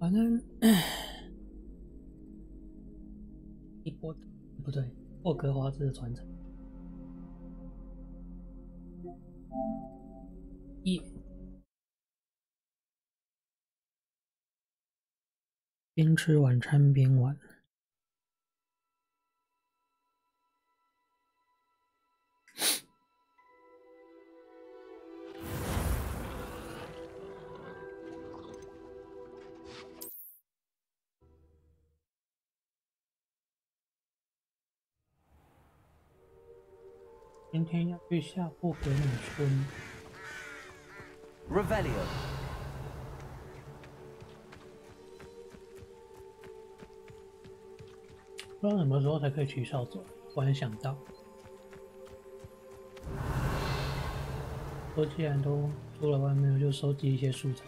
反正一波不对，霍格华兹的传承。边吃晚餐边玩。今天要去下霍格姆村。Revelio。不知道什么时候才可以取扫帚，突然想到，我既然都出了外面，就收集一些素材。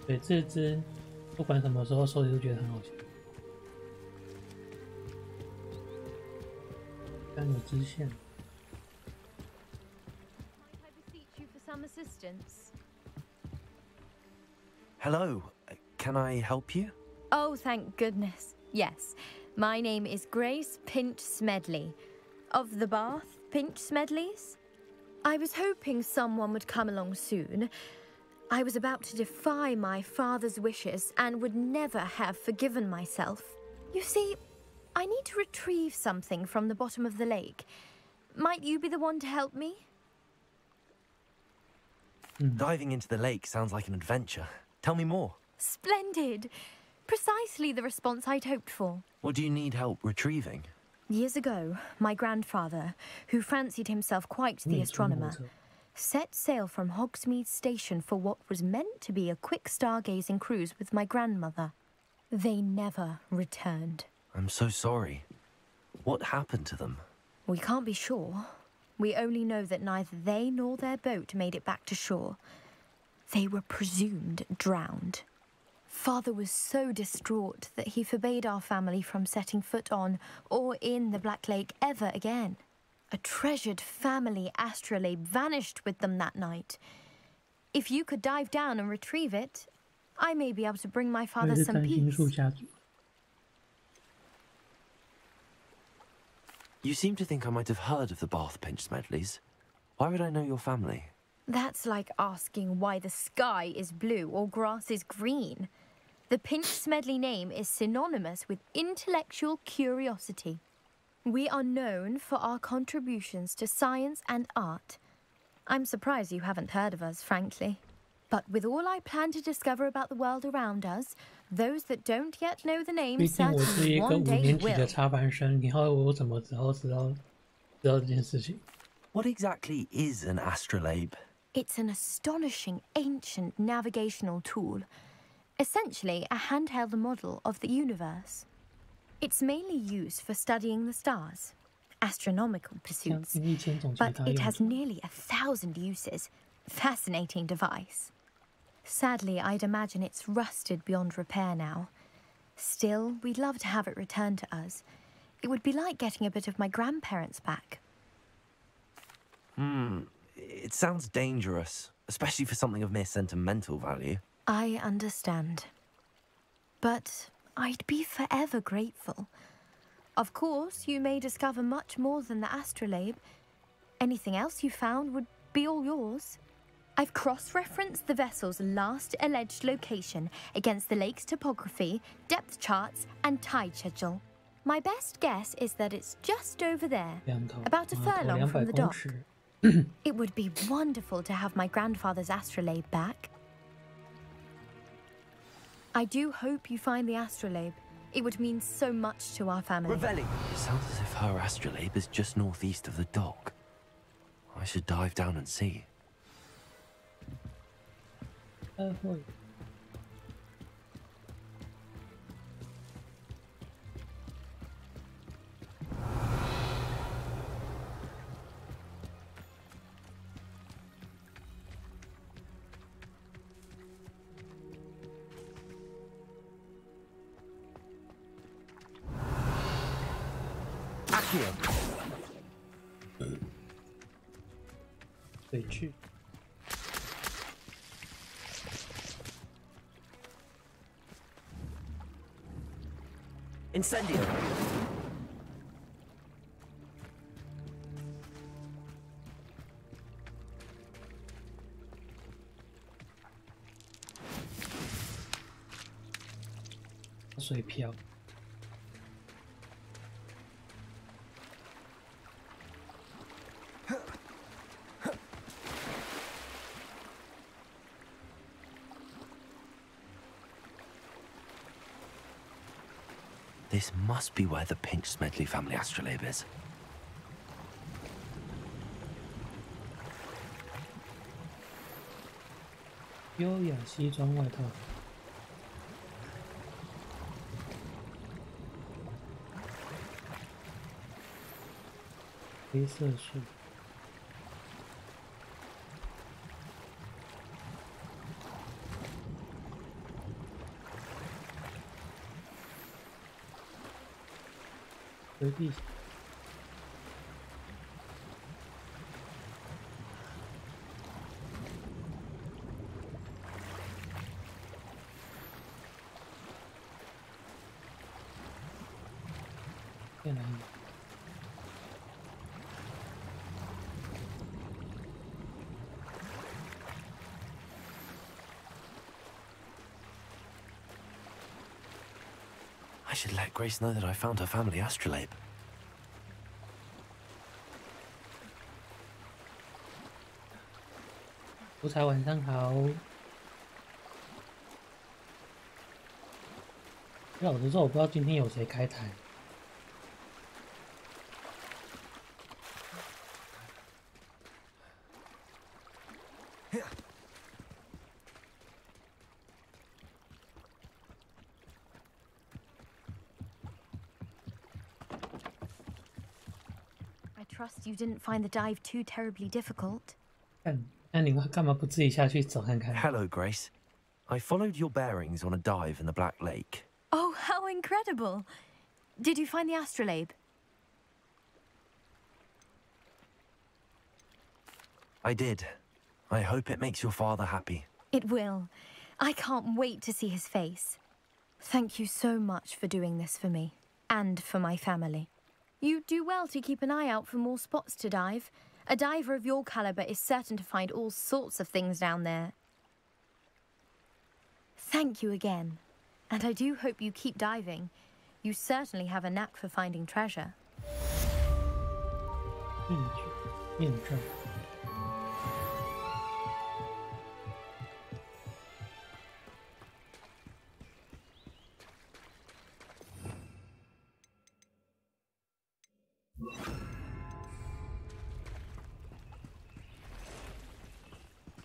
对，这只不管什么时候收集都觉得很好笑。但有支线。Hello, can I help you? Oh, thank goodness. Yes. My name is Grace Pinch Smedley. Of the Bath Pinch Smedleys? I was hoping someone would come along soon. I was about to defy my father's wishes and would never have forgiven myself. You see, I need to retrieve something from the bottom of the lake. Might you be the one to help me? Diving into the lake sounds like an adventure. Tell me more. Splendid. Precisely the response I'd hoped for. What do you need help retrieving? Years ago, my grandfather, who fancied himself quite the astronomer, set sail from Hogsmeade Station for what was meant to be a quick stargazing cruise with my grandmother. They never returned. I'm so sorry. What happened to them? We can't be sure. We only know that neither they nor their boat made it back to shore. They were presumed drowned. Father was so distraught that he forbade our family from setting foot on or in the Black Lake ever again. A treasured family astrolabe vanished with them that night. If you could dive down and retrieve it, I may be able to bring my father some peace. You seem to think I might have heard of the Bath Pinch Smedleys. Why would I know your family? That's like asking why the sky is blue or grass is green. The Pinch Smedley name is synonymous with intellectual curiosity. We are known for our contributions to science and art. I'm surprised you haven't heard of us, frankly. But with all I plan to discover about the world around us, those that don't yet know the name certainly one day will. What exactly is an astrolabe? It's an astonishing ancient navigational tool. Essentially a handheld model of the universe. It's mainly used for studying the stars, astronomical pursuits, but it has nearly 1,000 uses. Fascinating device. Sadly, I'd imagine it's rusted beyond repair now. Still, we'd love to have it returned to us. It would be like getting a bit of my grandparents back. It sounds dangerous, especially for something of mere sentimental value. I understand. But I'd be forever grateful. Of course, you may discover much more than the astrolabe. Anything else you found would be all yours. I've cross-referenced the vessel's last alleged location against the lake's topography, depth charts, and tide schedule. My best guess is that it's just over there, about a furlong from the dock. It would be wonderful to have my grandfather's astrolabe back. I do hope you find the astrolabe. It would mean so much to our family. Revelli! It sounds as if her astrolabe is just northeast of the dock. I should dive down and see. 回去。Incendio! 水漂。This must be where the Pinch Smedley family astrolabe is. 优雅西装外套。黑色树。回避。在哪里？ I should let Grace know that I found her family astrolabe. 福彩晚上好。老实说，我不知道今天有谁开台。I trust you didn't find the dive too terribly difficult. 那你干嘛不自己下去走看看？ Hello, Grace. I followed your bearings on a dive in the Black Lake. Oh, how incredible! Did you find the astrolabe? I did. I hope it makes your father happy. It will. I can't wait to see his face. Thank you so much for doing this for me, and for my family. You do well to keep an eye out for more spots to dive. A diver of your caliber is certain to find all sorts of things down there. Thank you again. And I do hope you keep diving. You certainly have a knack for finding treasure. 面证。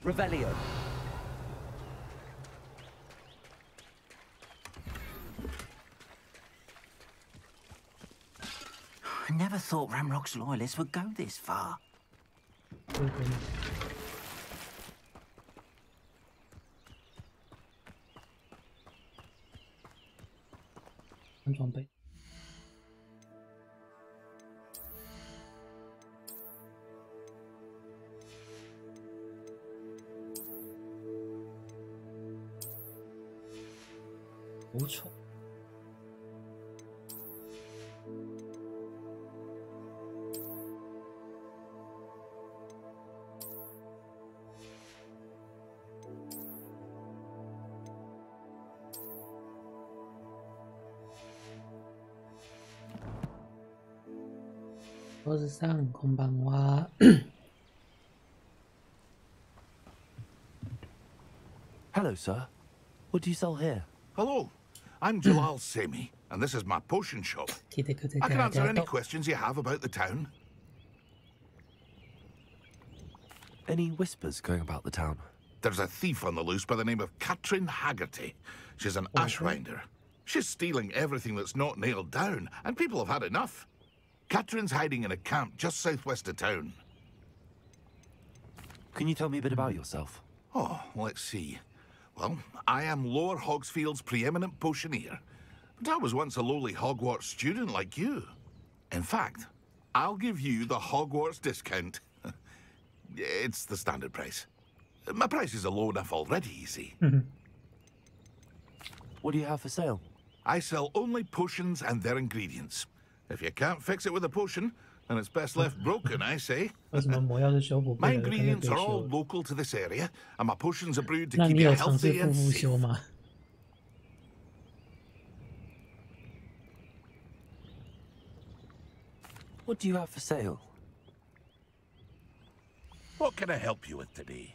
Revelio. I never thought Ramrock's loyalists would go this far. 换装备。 无丑。桌子上，こんばんは。Hello, sir. What do you sell here? Hello, I'm Jalal Semi, and this is my potion shop. I can answer any questions you have about the town. Any whispers going about the town? There's a thief on the loose by the name of Katrin Haggerty. She's an ashwinder. She's stealing everything that's not nailed down, and people have had enough. Katrin's hiding in a camp just southwest of town. Can you tell me a bit about yourself? Oh, let's see. Well, I am Lower Hogsfield's preeminent potioneer, but I was once a lowly Hogwarts student like you. In fact, I'll give you the Hogwarts discount. It's the standard price. My prices are low enough already, you see. What do you have for sale? I sell only potions and their ingredients. If you can't fix it with a potion, then it's best left broken, I say. 为什么魔药是修补不 My 了的，肯定 ingredients 被 are all 修？ local to this area, and my potions are brewed to 那 keep 你 you 有尝试 healthy 复 and 复 safe. 修吗？ What do you have for sale? What can I help you with today?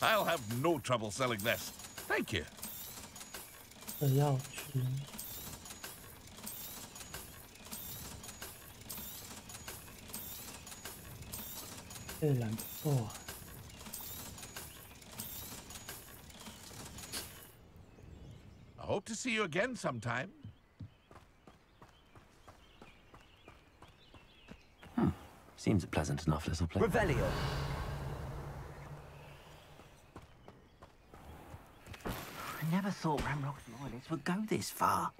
I'll have no trouble selling this. Thank you. 这要去这蓝不错啊。 I hope to see you again sometime. Seems a pleasant enough little place. Revelio. I never thought Ramrock's loyalists would go this far.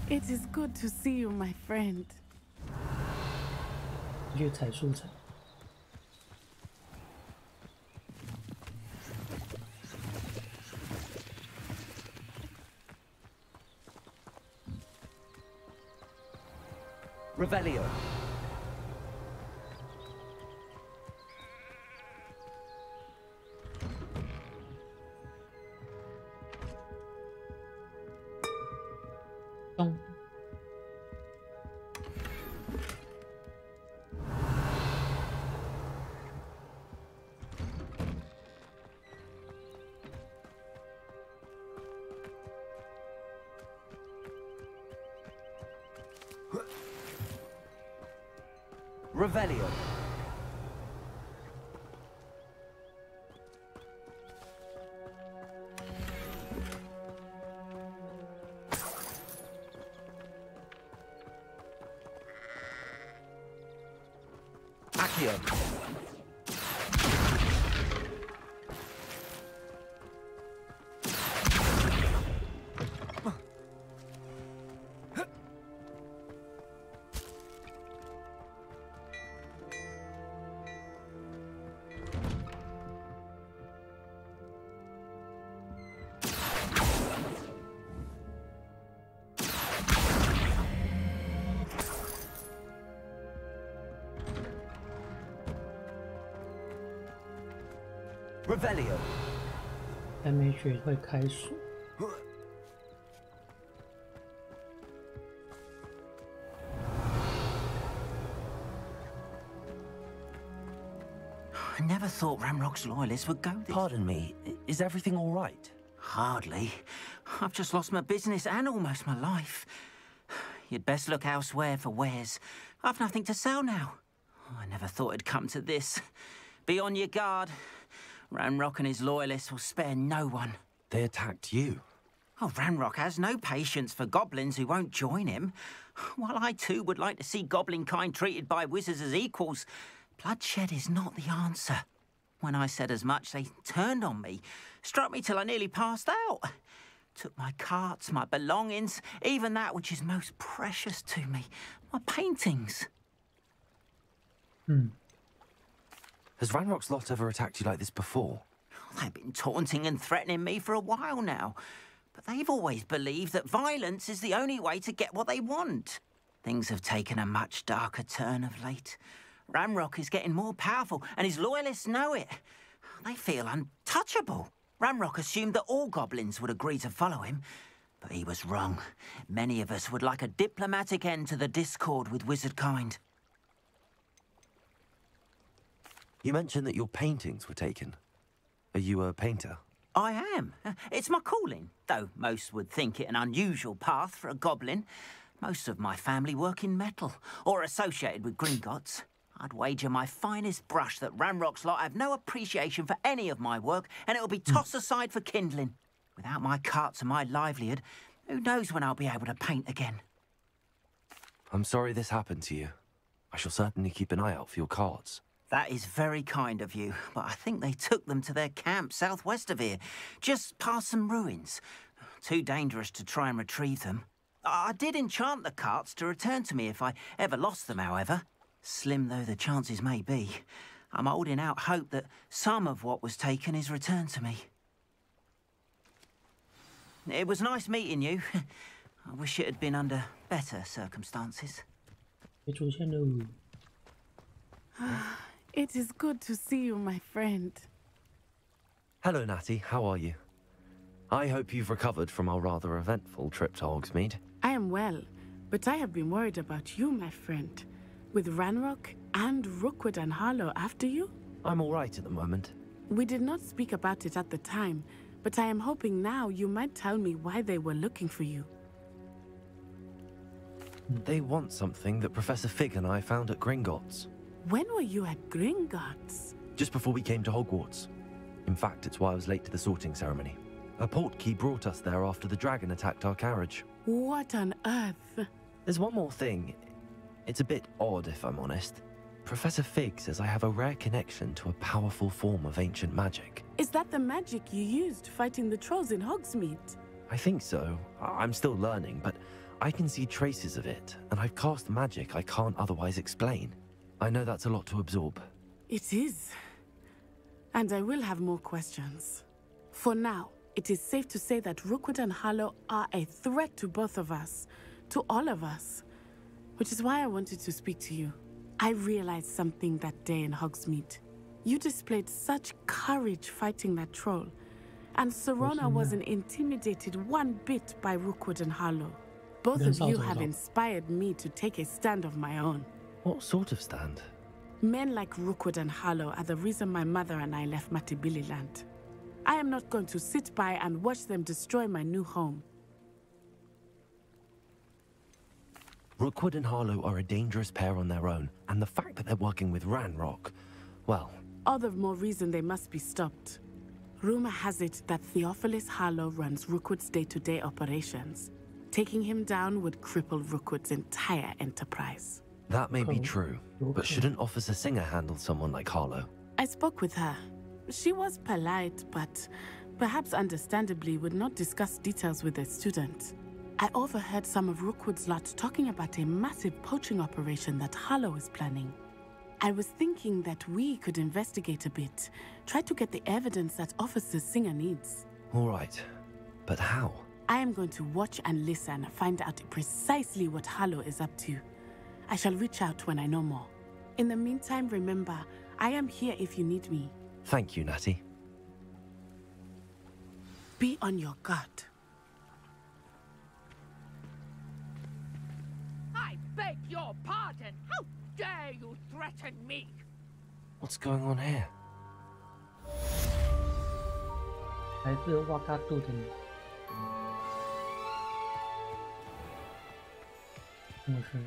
It is good to see you, my friend. 去采树材。 Revelio. Don't. Revelio. Accio. Revelio. 还没学会开锁。 I never thought Ramrock's loyalists would go this. Pardon me, is everything all right? Hardly. I've just lost my business and almost my life. You'd best look elsewhere for wares. I've nothing to sell now. I never thought it'd come to this. Be on your guard. Ramrock and his loyalists will spare no one. They attacked you. Oh, Ramrock has no patience for goblins who won't join him. While I too would like to see goblin kind treated by wizards as equals, bloodshed is not the answer. When I said as much, they turned on me, struck me till I nearly passed out. Took my carts, my belongings, even that which is most precious to me, my paintings. Has Ranrock's lot ever attacked you like this before? They've been taunting and threatening me for a while now. But they've always believed that violence is the only way to get what they want. Things have taken a much darker turn of late. Ramrock is getting more powerful, and his loyalists know it. They feel untouchable. Ramrock assumed that all goblins would agree to follow him, but he was wrong. Many of us would like a diplomatic end to the discord with wizard kind. You mentioned that your paintings were taken. Are you a painter? I am. It's my calling, though most would think it an unusual path for a goblin. Most of my family work in metal, or associated with Gringotts. I'd wager my finest brush that Ramrock's lot have no appreciation for any of my work, and it'll be tossed aside for kindling. Without my carts and my livelihood, who knows when I'll be able to paint again? I'm sorry this happened to you. I shall certainly keep an eye out for your cards. That is very kind of you, but I think they took them to their camp southwest of here, just past some ruins. Too dangerous to try and retrieve them. I did enchant the carts to return to me if I ever lost them, however. Slim though the chances may be, I'm holding out hope that some of what was taken is returned to me. It was nice meeting you. I wish it had been under better circumstances. 别出现了。 It is good to see you, my friend. Hello, Natty. How are you? I hope you've recovered from our rather eventful trip to Hogsmeade. I am well, but I have been worried about you, my friend. With Ranrock and Rookwood and Harlow after you? I'm all right at the moment. We did not speak about it at the time, but I am hoping now you might tell me why they were looking for you. They want something that Professor Fig and I found at Gringotts. When were you at Gringotts? Just before we came to Hogwarts. In fact, it's why I was late to the sorting ceremony. A portkey brought us there after the dragon attacked our carriage. What on earth? There's one more thing. It's a bit odd, if I'm honest. Professor Fig says I have a rare connection to a powerful form of ancient magic. Is that the magic you used fighting the trolls in Hogsmeade? I think so. I'm still learning, but I can see traces of it, and I've cast magic I can't otherwise explain. I know that's a lot to absorb. It is. And I will have more questions. For now, it is safe to say that Rookwood and Harlow are a threat to both of us, to all of us. Which is why I wanted to speak to you. I realized something that day in Hogsmeade. You displayed such courage fighting that troll, and Serona wasn't intimidated one bit by Rookwood and Harlow. Both of you have inspired me to take a stand of my own. What sort of stand? Men like Rookwood and Harlow are the reason my mother and I left Matabeleland. I am not going to sit by and watch them destroy my new home. Rookwood and Harlow are a dangerous pair on their own, and the fact that they're working with Ranrock, well... All the more reason they must be stopped. Rumor has it that Theophilus Harlow runs Rookwood's day-to-day operations. Taking him down would cripple Rookwood's entire enterprise. That may be true, but shouldn't Officer Singer handle someone like Harlow? I spoke with her. She was polite, but perhaps understandably would not discuss details with a student. I overheard some of Rookwood's lot talking about a massive poaching operation that Harlow is planning. I was thinking that we could investigate a bit, try to get the evidence that Officer Singer needs. All right, but how? I am going to watch and listen, find out precisely what Harlow is up to. I shall reach out when I know more. In the meantime, remember, I am here if you need me. Thank you, Natty. Be on your guard. I beg your pardon. How dare you threaten me? What's going on here? 来自瓦嘎杜的你。什么事？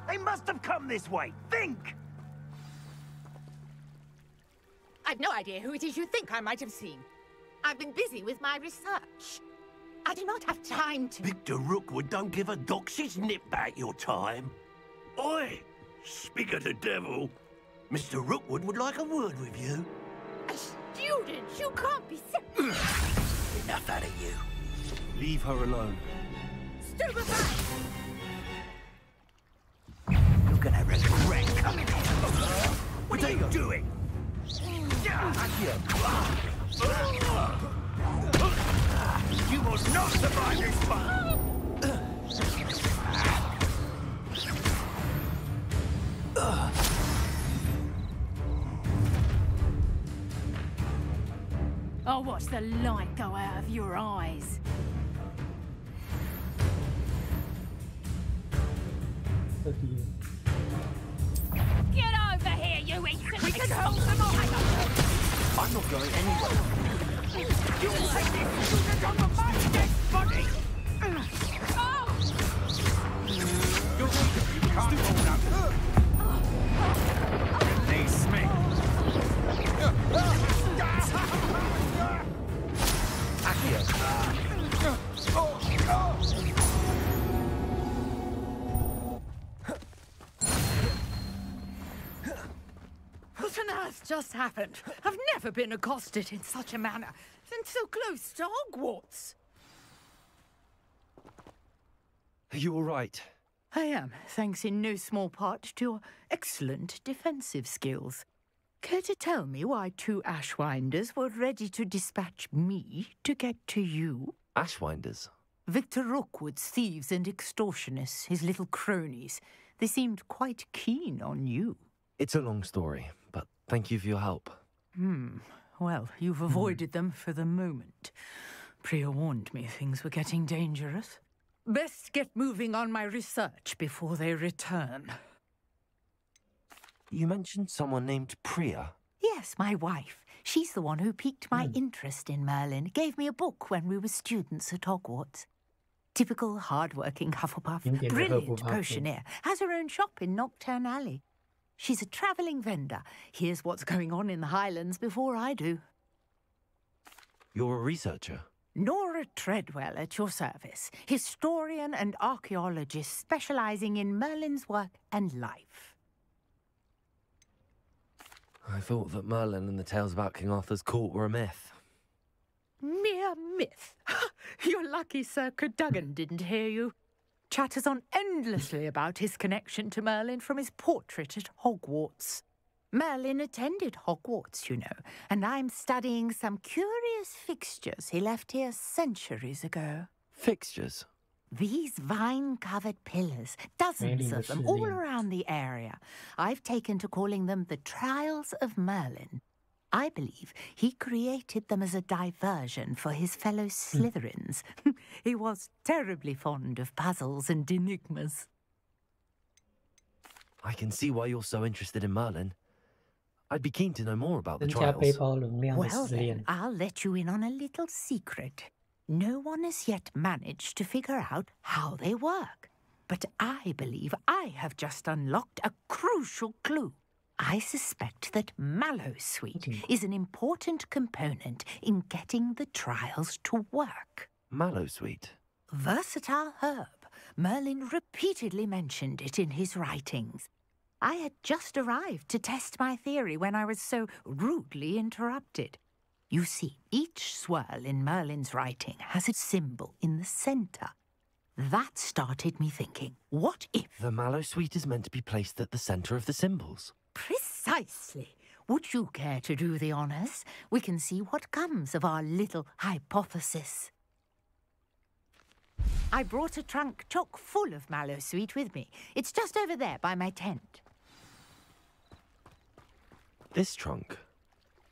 They must have come this way. Think! I've no idea who it is you think I might have seen. I've been busy with my research. I do not have time to... Victor Rookwood don't give a doxy's nip back your time. Oi! Speak of the devil. Mr. Rookwood would like a word with you. A student? You can't be serious. Enough out of you. Leave her alone. Stupefy! You're gonna regret coming here. What are you doing? You will not survive this one! I'll watch the light go out of your eyes. Get over here, you idiot! We can hold them off! I'm not going anywhere. You will take this student on the my dead body! Oh! You're weak. You can't hold up. Release me. on earth just happened? I've never been accosted in such a manner, and so close to Hogwarts. Are you all right? I am, thanks in no small part to your excellent defensive skills. Care to tell me why 2 Ashwinders were ready to dispatch me to get to you? Ashwinders? Victor Rookwood's thieves and extortionists, his little cronies. They seemed quite keen on you. It's a long story, but thank you for your help. Well, you've avoided them for the moment. Priya warned me things were getting dangerous. Best get moving on my research before they return. You mentioned someone named Priya. Yes, my wife. She's the one who piqued my interest in Merlin. Gave me a book when we were students at Hogwarts. Typical hard-working Hufflepuff. Brilliant potioneer. Has her own shop in Knockturn Alley. She's a travelling vendor. Hears what's going on in the Highlands before I do. You're a researcher? Nora Treadwell at your service. Historian and archaeologist specialising in Merlin's work and life. I thought that Merlin and the tales about King Arthur's court were a myth. Mere myth. You're lucky Sir Cadogan didn't hear you. Chatters on endlessly about his connection to Merlin from his portrait at Hogwarts. Merlin attended Hogwarts, you know, and I'm studying some curious fixtures he left here centuries ago. Fixtures? These vine-covered pillars, dozens of them, all around the area. I've taken to calling them the Trials of Merlin. I believe he created them as a diversion for his fellow Slytherins. He was terribly fond of puzzles and enigmas. I can see why you're so interested in Merlin. I'd be keen to know more about the Xin chào trials. PayPal lượng liên Well then, liền. I'll let you in on a little secret. No one has yet managed to figure out how they work. But I believe I have just unlocked a crucial clue. I suspect that Mallowsweet is an important component in getting the trials to work. Mallowsweet? Versatile herb. Merlin repeatedly mentioned it in his writings. I had just arrived to test my theory when I was so rudely interrupted. You see, each swirl in Merlin's writing has a symbol in the centre. That started me thinking, what if... The Mallowsweet is meant to be placed at the centre of the symbols. Precisely. Would you care to do the honours? We can see what comes of our little hypothesis. I brought a trunk chock full of Mallowsweet with me. It's just over there by my tent. This trunk?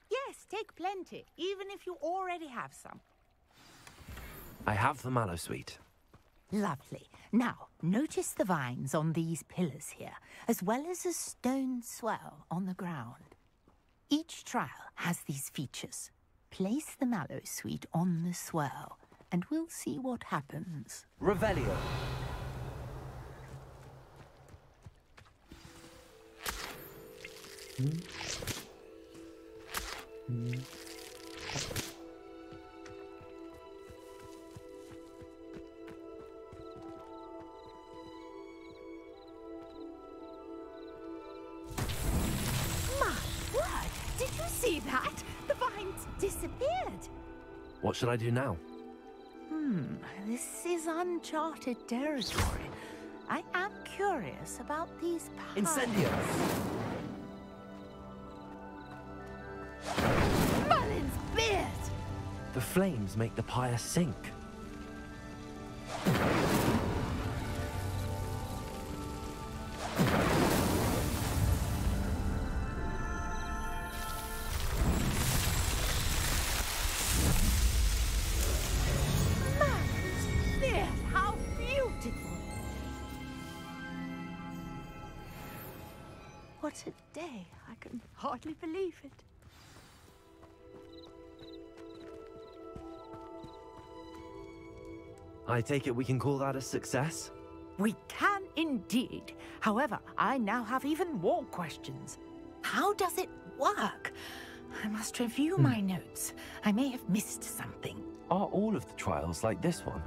Yes, take plenty, even if you already have some. I have the Mallowsweet. Lovely. Now, notice the vines on these pillars here, as well as a stone swell on the ground. Each trial has these features. Place the Mallowsweet on the swell, and we'll see what happens. Revelio. Did you see that? The vines disappeared. What should I do now? This is uncharted territory. I am curious about these piles. Incendio! Merlin's beard! The flames make the pyre sink. What a day. I can hardly believe it. I take it we can call that a success? We can indeed. However, I now have even more questions. How does it work? I must review my notes. I may have missed something. Are all of the trials like this one?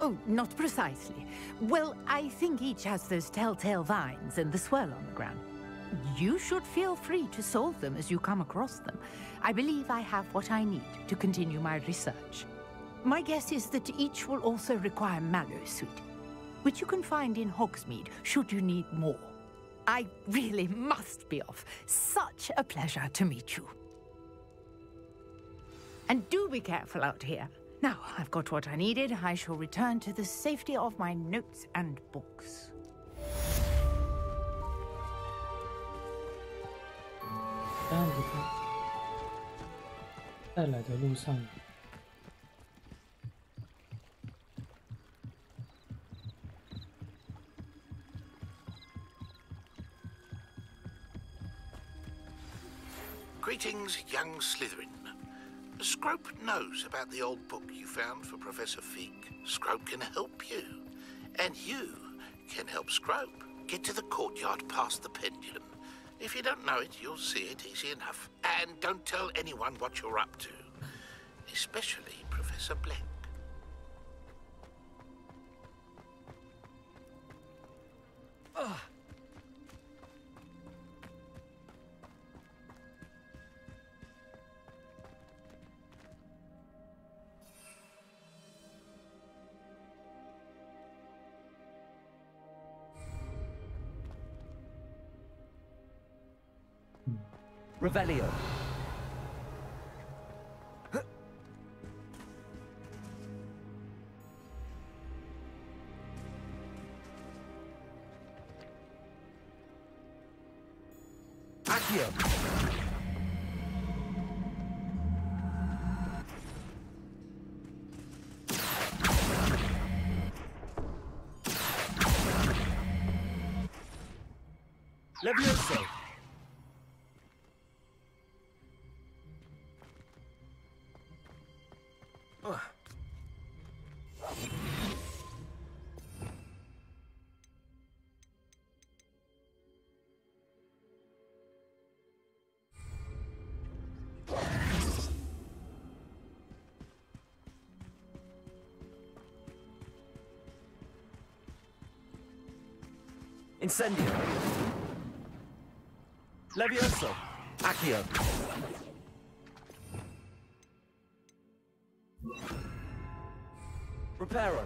Oh, not precisely. Well, I think each has those telltale vines and the swirl on the ground. You should feel free to solve them as you come across them. I believe I have what I need to continue my research. My guess is that each will also require mallowsweet, which you can find in Hogsmeade should you need more. I really must be off. Such a pleasure to meet you. And do be careful out here. Now, I've got what I needed. I shall return to the safety of my notes and books. 这样子看，在来的路上， Greetings, young Slytherin. Scrope knows about the old book you found for Professor Fig. Scrope can help you. And you can help Scrope. Get to the courtyard past the pendulum. If you don't know it, you'll see it easy enough. And don't tell anyone what you're up to. Especially Professor Blank. Revelio. Accio. Levioso. Incendio. Levioso. Accio. Reparo.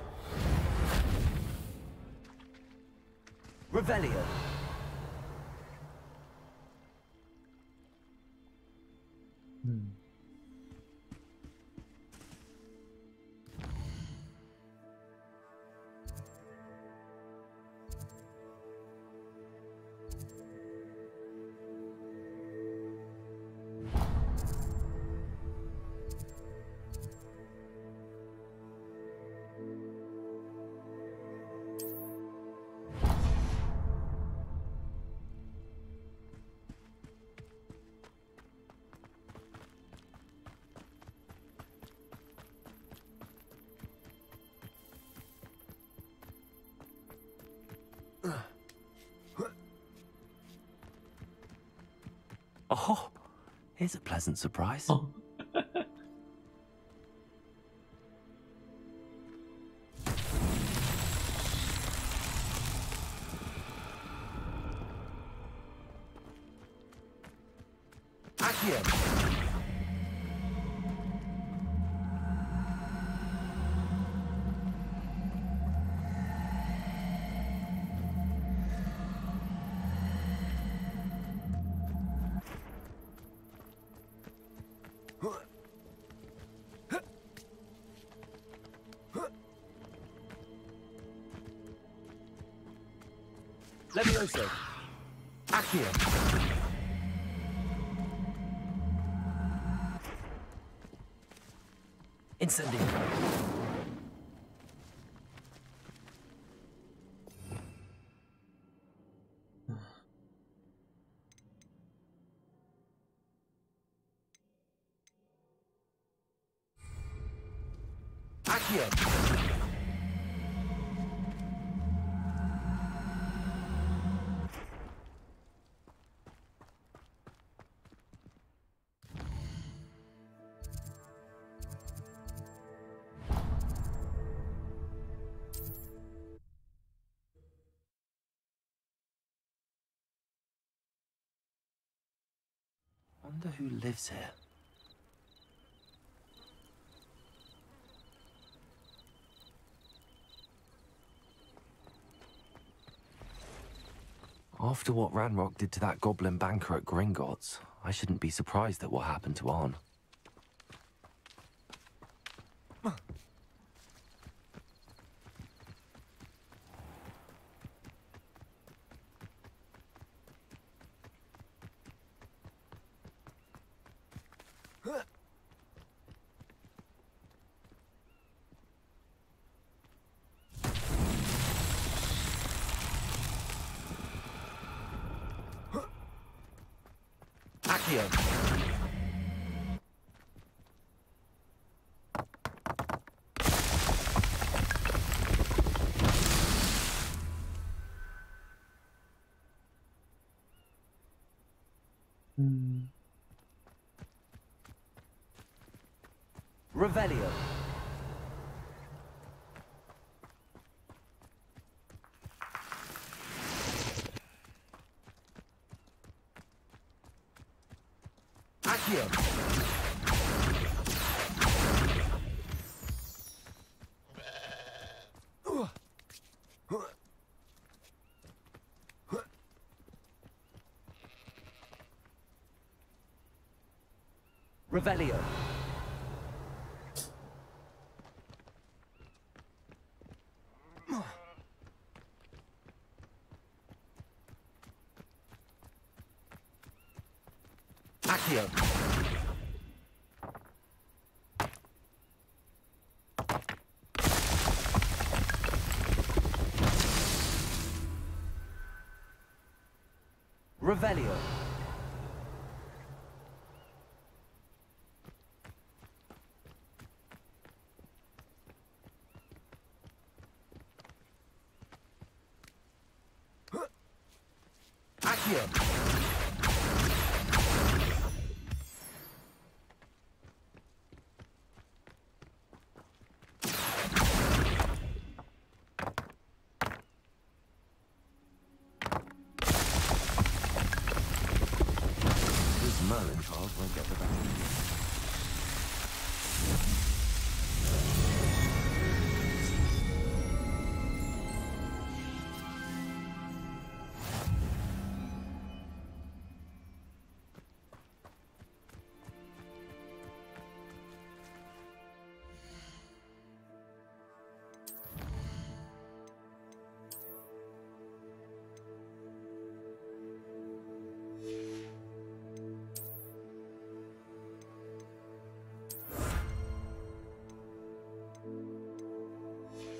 Revelio. Oh, here's a pleasant surprise. Oh. Accio. Levioso. Accio. Incendio. Accio. Wonder who lives here. After what Ranrock did to that goblin banker at Gringotts, I shouldn't be surprised at what happened to Arn. Accio! Revelio. Accio. Revelio. Accio. Revelio. Accio. Merlin child won't get the back.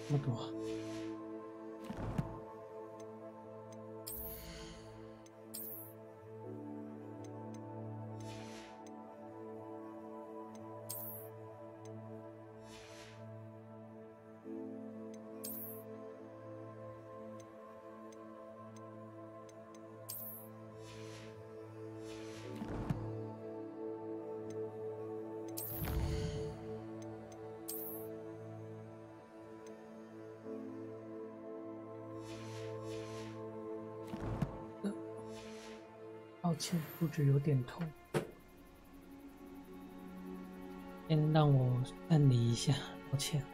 这么多。抱歉，肚子有点痛，先让我暂离一下，抱歉。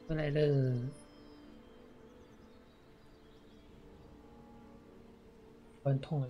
回来了，突然痛了。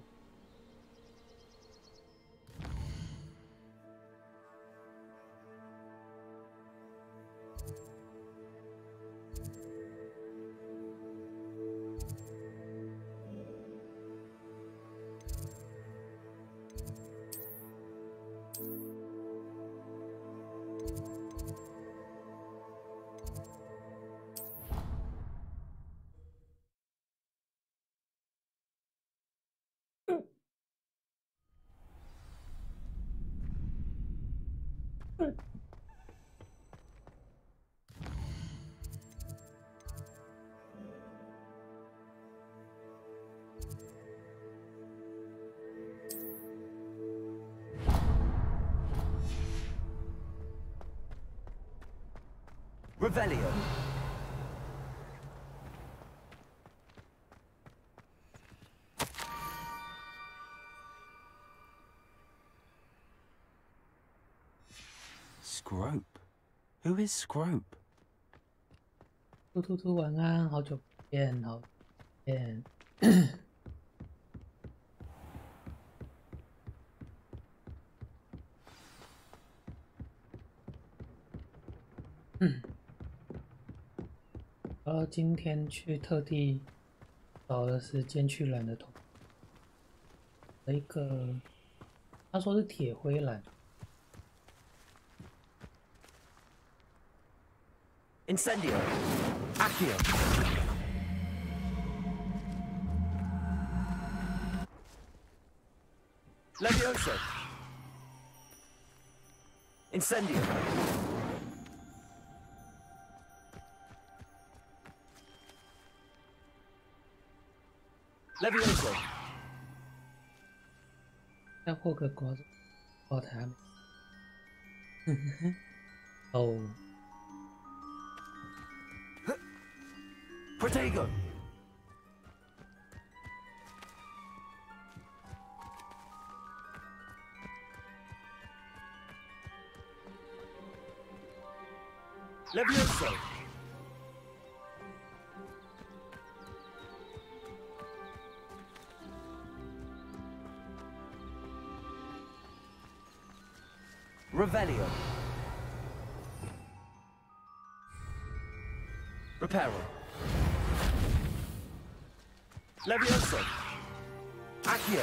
Revelio. Scrope? Who is Scrope? 兔晚安，好久不见，好久不见。然后今天特地找了时间去染的头，一个他说是铁灰蓝。Incendio. Accio. Levioso. Incendio. Levioso. 在霍格华兹宝台。哦。Protego. Levioso. Revelio. Reparo. Levioso. Accio.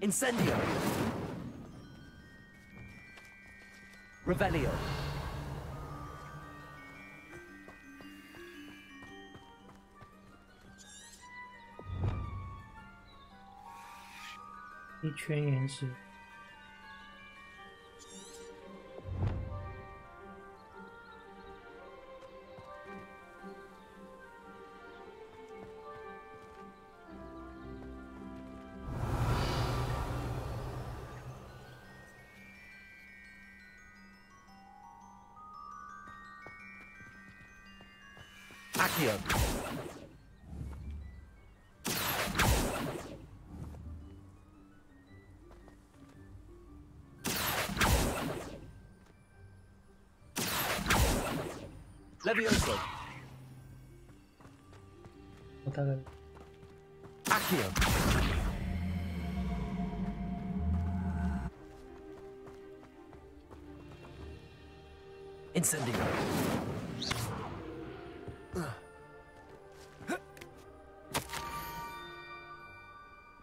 Incendio. Revelio.一圈原石。Accio. Levioso. 我大概 Accio. Incendio.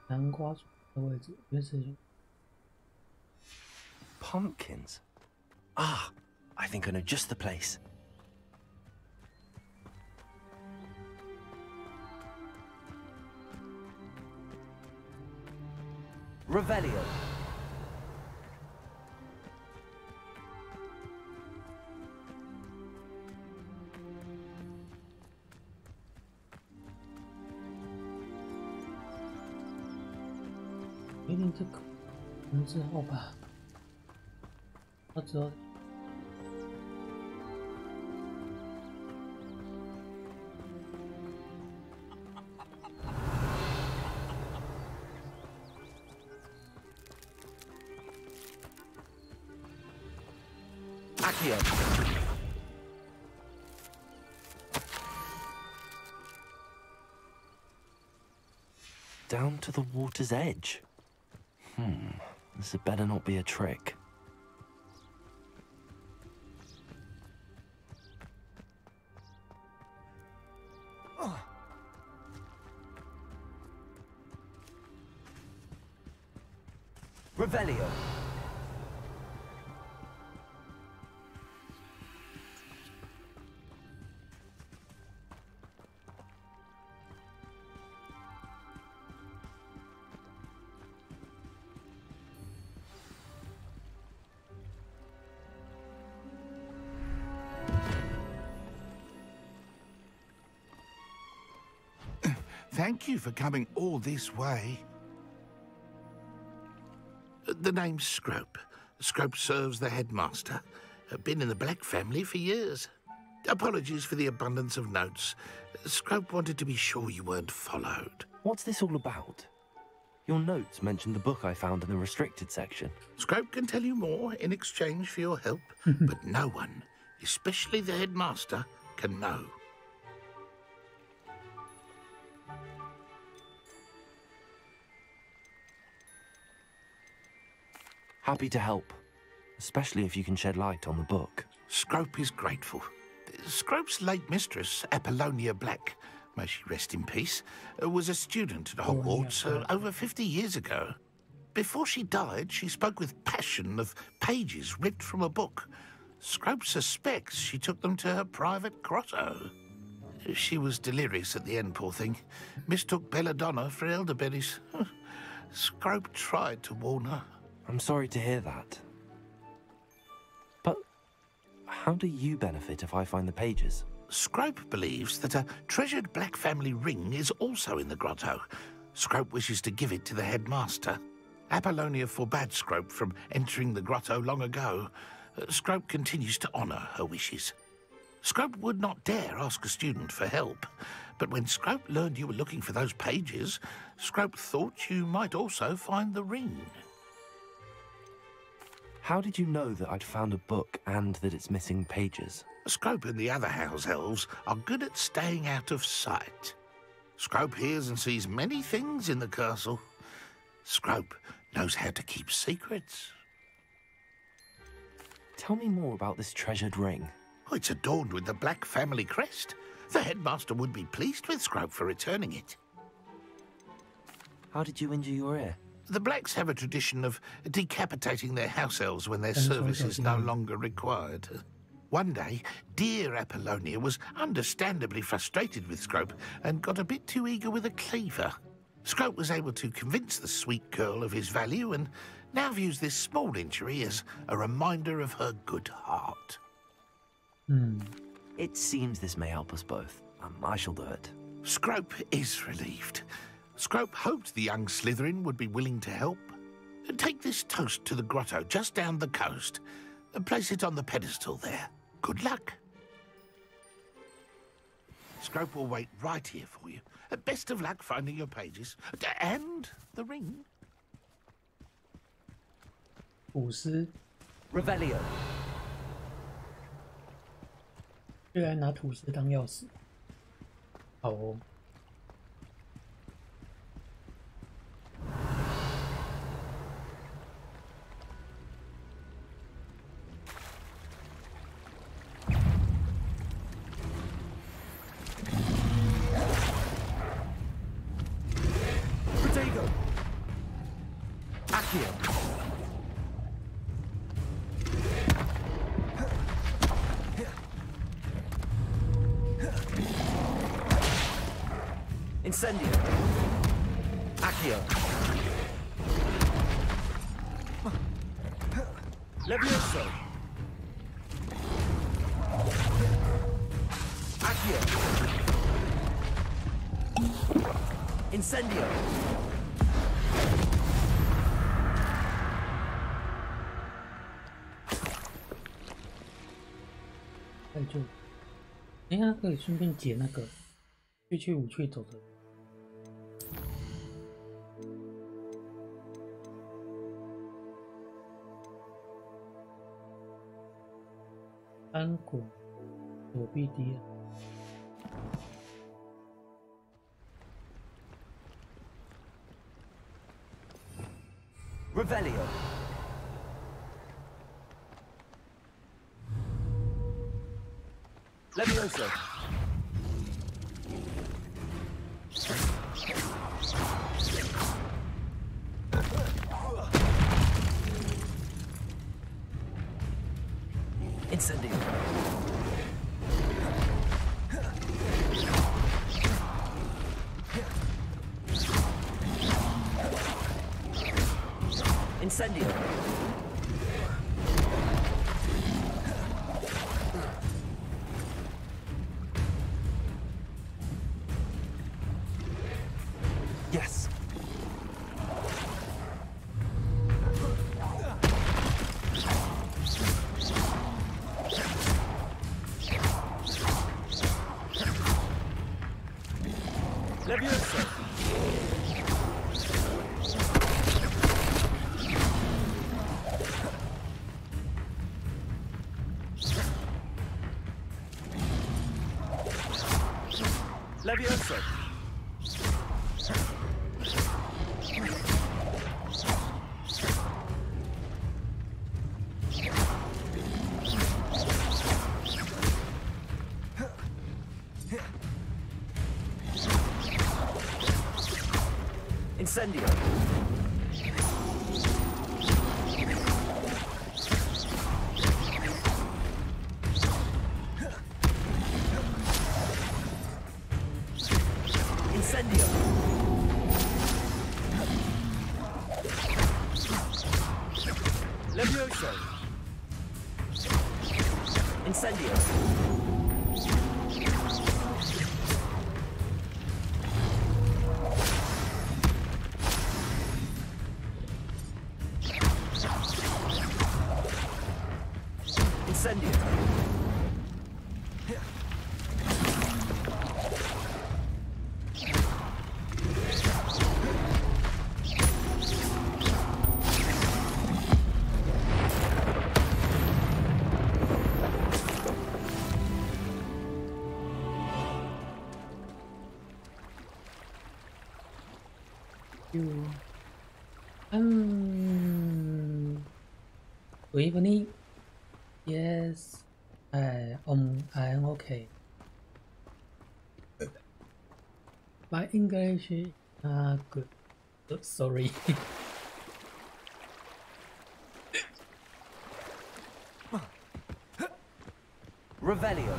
南瓜树的位置，原始树。Pumpkins. Ah, I think I know just the place. Revelio. 确定这个之后吧，我之后。Down to the water's edge. This had better not be a trick. Revelio. Thank you for coming all this way. The name's Scrope. Scrope serves the headmaster. Been in the Black family for years. Apologies for the abundance of notes. Scrope wanted to be sure you weren't followed. What's this all about? Your notes mentioned the book I found in the restricted section. Scrope can tell you more in exchange for your help, but no one, especially the headmaster, can know. Happy to help, especially if you can shed light on the book. Scrope is grateful. Scrope's late mistress, Apollonia Black, may she rest in peace, was a student at Hogwarts over 50 years ago. Before she died, she spoke with passion of pages ripped from a book. Scrope suspects she took them to her private grotto. She was delirious at the end, poor thing. Mistook belladonna for elderberries. Scrope tried to warn her. I'm sorry to hear that. But how do you benefit if I find the pages? Scrope believes that a treasured Black family ring is also in the grotto. Scrope wishes to give it to the headmaster. Apollonia forbade Scrope from entering the grotto long ago. Scrope continues to honour her wishes. Scrope would not dare ask a student for help, but when Scrope learned you were looking for those pages, Scrope thought you might also find the ring. How did you know that I'd found a book and that it's missing pages? Scrope and the other house elves are good at staying out of sight. Scrope hears and sees many things in the castle. Scrope knows how to keep secrets. Tell me more about this treasured ring. Oh, it's adorned with the Black family crest. The headmaster would be pleased with Scrope for returning it. How did you injure your ear? The Blacks have a tradition of decapitating their house elves when their service is no longer required. One day, dear Apollonia was understandably frustrated with Scrope and got a bit too eager with a cleaver. Scrope was able to convince the sweet girl of his value and now views this small injury as a reminder of her good heart. It seems this may help us both. I shall do it. Scrope is relieved. Scrope hoped the young Slytherin would be willing to help. Take this toast to the grotto just down the coast and place it on the pedestal there. Good luck. Scrope will wait right here for you. Best of luck finding your pages. And the ring. 古诗 Revelio. 居然拿吐司当钥匙，好哦。Incendio. Accio. Levioso. Accio. Incendio. 哎呀，可以顺便解那个去无去走的。安果躲避敌人。Revelio. Levioso. Incendio. Incendio. Yes. Levioso. Levioso. Incendio. Incendio. Levioso. Incendio. Incendio. Good evening. Yes, I'm okay. My English good. Sorry. Revelio.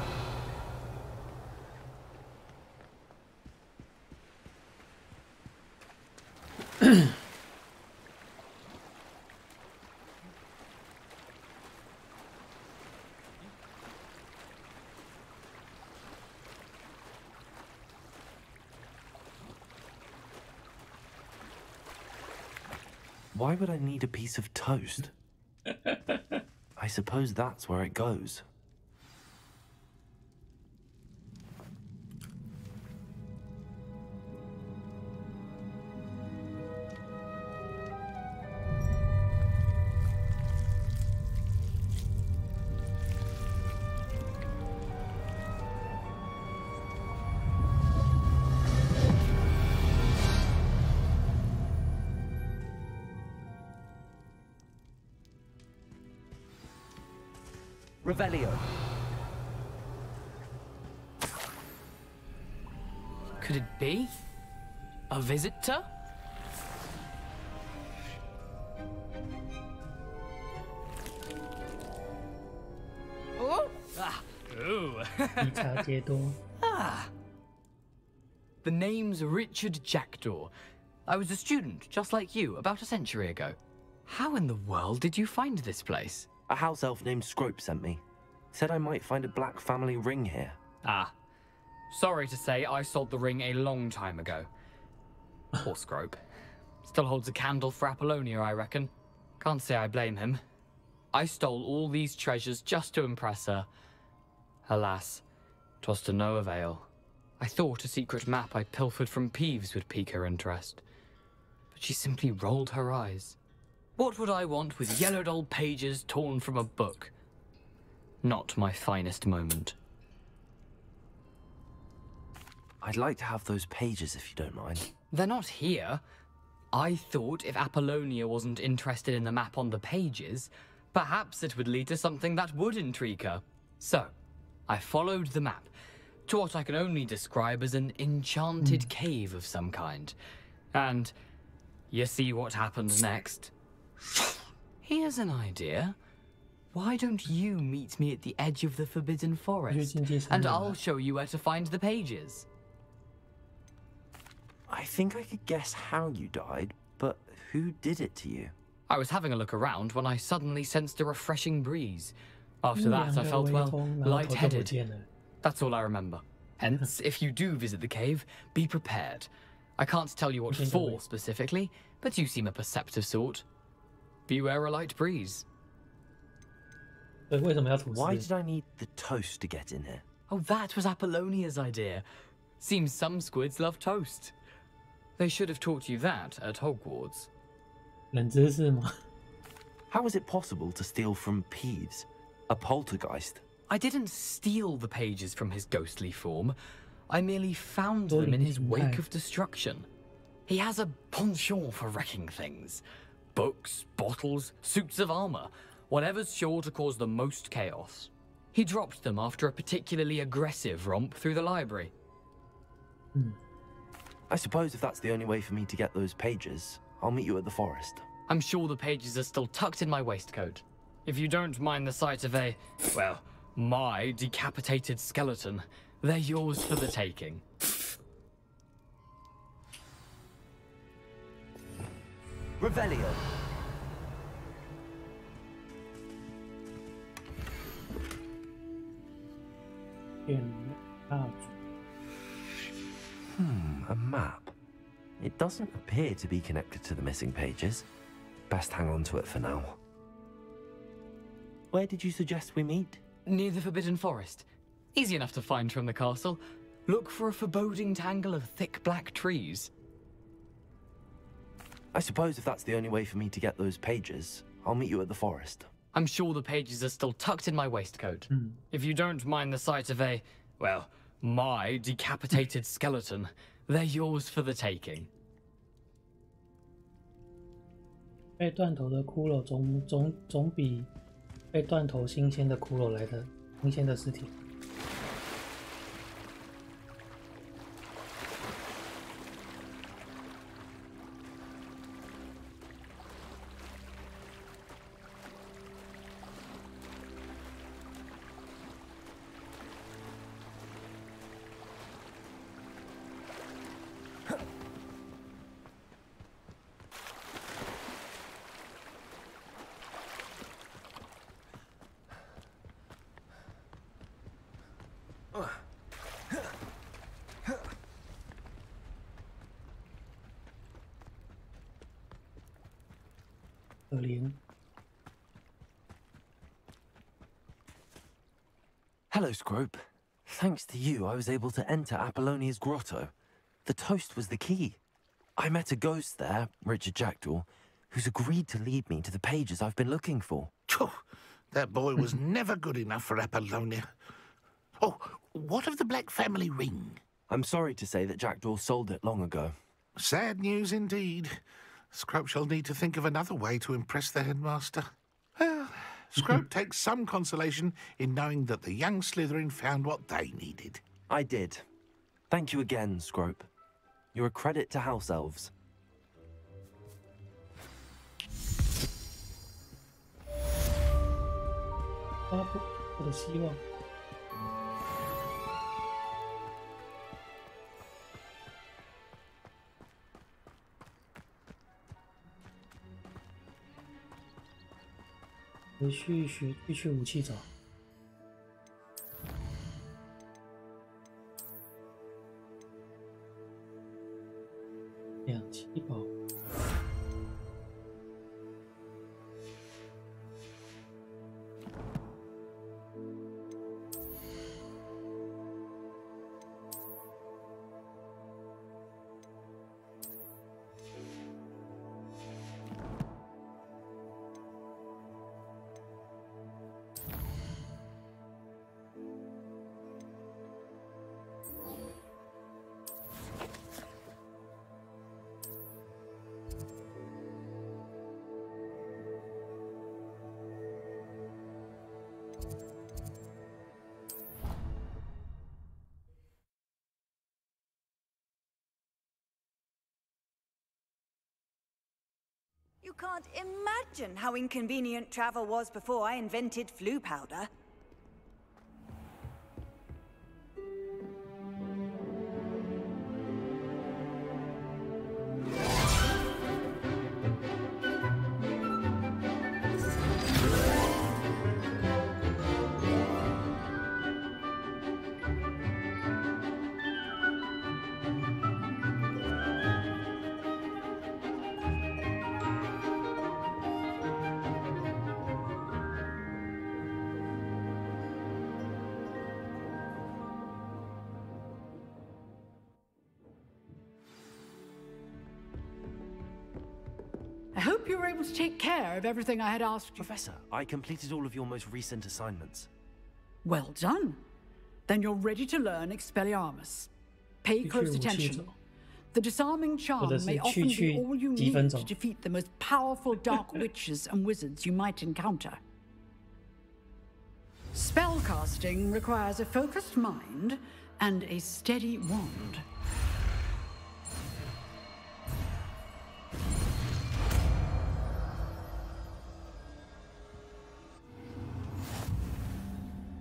Why would I need a piece of toast? I suppose that's where it goes. Revelio. Could it be? A visitor? Oh! Ah! Ooh! Ah! The name's Richard Jackdaw. I was a student, just like you, about a century ago. How in the world did you find this place? A house elf named Scrope sent me. Said I might find a black family ring here. Ah. Sorry to say, I sold the ring a long time ago. Poor Scrope. Still holds a candle for Apollonia, I reckon. Can't say I blame him. I stole all these treasures just to impress her. Alas, 'Twas to no avail. I thought a secret map I pilfered from Peeves would pique her interest. But she simply rolled her eyes. What would I want with yellowed old pages torn from a book? Not my finest moment. I'd like to have those pages if you don't mind. They're not here. I thought if Apollonia wasn't interested in the map on the pages, perhaps it would lead to something that would intrigue her. So, I followed the map to what I can only describe as an enchanted cave of some kind. And you see what happens next? Here's an idea. Why don't you meet me at the edge of the Forbidden Forest, and I'll show you where to find the pages? I think I could guess how you died, but who did it to you? I was having a look around when I suddenly sensed a refreshing breeze. After that, I felt, well, lightheaded. That's all I remember. Hence, if you do visit the cave, be prepared. I can't tell you what for specifically, but you seem a perceptive sort. Beware a light breeze. Why did I need the toast to get in here? Oh, that was Apollonia's idea. Seems some squids love toast. They should have taught you that at Hogwarts. How is it possible to steal from Peeves, a poltergeist? I didn't steal the pages from his ghostly form. I merely found them in his wake of destruction. He has a penchant for wrecking things. Books, bottles, suits of armor, whatever's sure to cause the most chaos. He dropped them after a particularly aggressive romp through the library. I suppose if that's the only way for me to get those pages, I'll meet you at the forest. I'm sure the pages are still tucked in my waistcoat. If you don't mind the sight of a, well, my decapitated skeleton, they're yours for the taking. Revelio. A map. It doesn't appear to be connected to the missing pages. Best hang on to it for now. Where did you suggest we meet? Near the Forbidden Forest. Easy enough to find from the castle. Look for a foreboding tangle of thick black trees. I suppose if that's the only way for me to get those pages, I'll meet you at the forest. I'm sure the pages are still tucked in my waistcoat. If you don't mind the sight of a, well, my decapitated skeleton, they're yours for the taking. 被断头的骷髅总比被断头新鲜的骷髅来的新鲜的尸体。可怜。 Hello, Scrope. Thanks to you, I was able to enter Apollonia's grotto. The toast was the key. I met a ghost there, Richard Jackdaw, who's agreed to lead me to the pages I've been looking for. That boy was never good enough for Apollonia. Oh, what of the Black family ring? I'm sorry to say that Jackdaw sold it long ago. Sad news indeed. Scrope shall need to think of another way to impress the headmaster. Well, Scrope takes some consolation in knowing that the young Slytherin found what they needed. I did. Thank you again, Scrope. You're a credit to House Elves. 我的希望。回去武器找。两栖宝。You can't imagine how inconvenient travel was before I invented flu powder. I hope you were able to take care of everything I had asked you. Professor, I completed all of your most recent assignments. Well done. Then you're ready to learn Expelliarmus. Pay close attention. The disarming charm may often be all you need to defeat the most powerful dark witches and wizards you might encounter. Spellcasting requires a focused mind and a steady wand.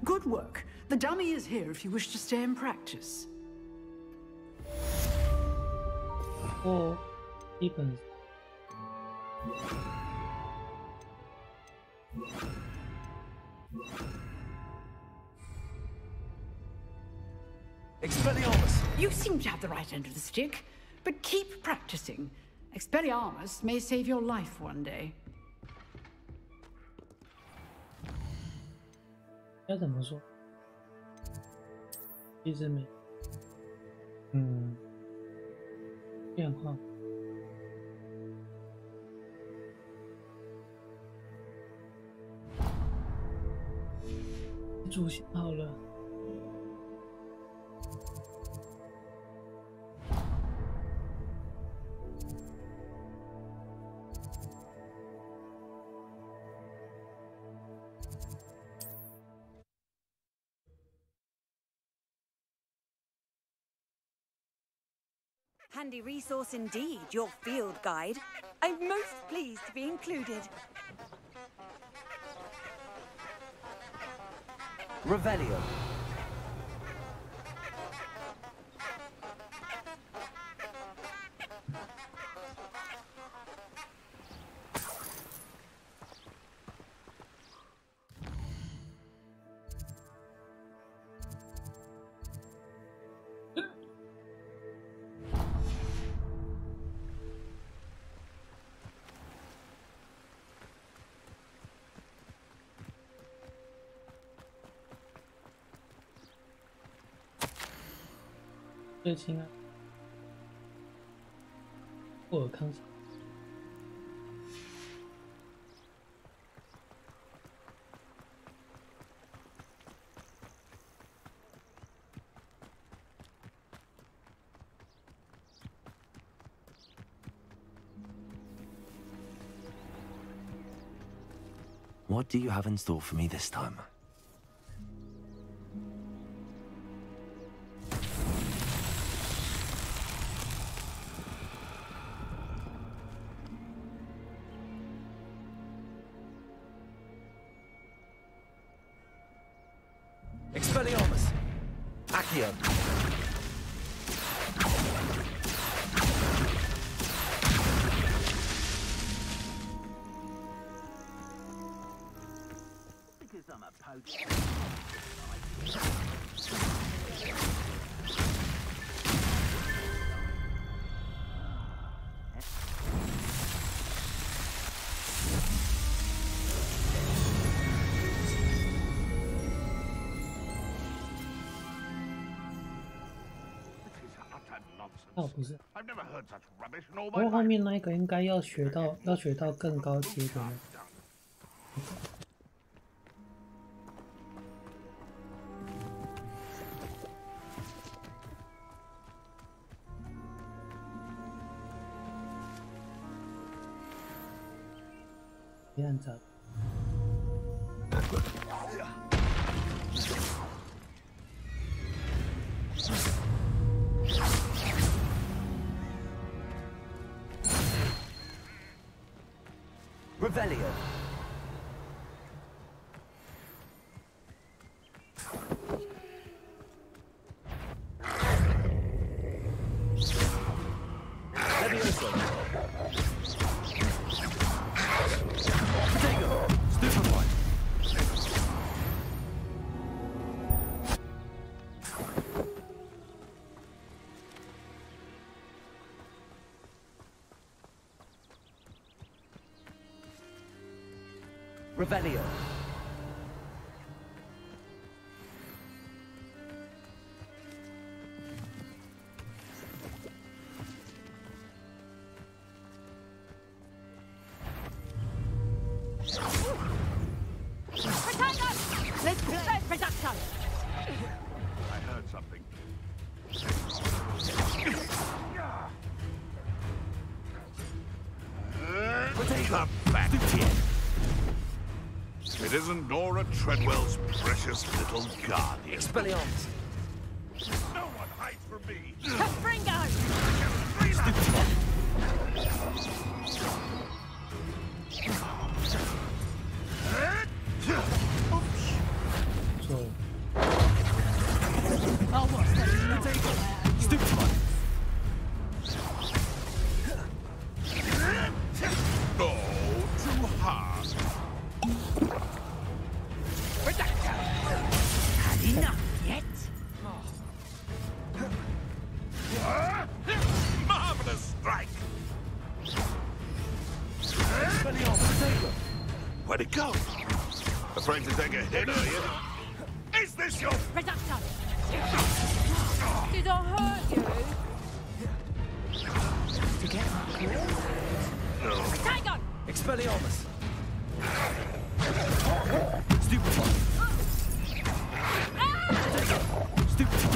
Good work. The dummy is here if you wish to stay and practice. Oh, even. Expelliarmus! You seem to have the right end of the stick, but keep practicing. Expelliarmus may save your life one day. 该怎么说？其实没，变化。主线好了。Handy resource indeed, your field guide. I'm most pleased to be included. Revelio.最亲爱，霍尔康。What do you have in store for me this time? Expelliarmus! Accio! Because I'm a poacher. 哦，不是。不过后面那一个应该要学到更高阶的。黑暗者。Revelio. Levioso. Protego. Stupefy. Revelio. Let's play production! I heard something. Come back here. It isn't Nora Treadwell's precious little guardian. Expelliarmus. No one hides from me. Fringo! So, Oh, what's that? Stupefy. Oh, too hard. Had enough yet? Marvelous strike. Where'd it go? Afraid to take a hit, are you? Is this your... Production! Did I hurt you? To get Hang on! Expelliarmus. Stupefy. Stupefy.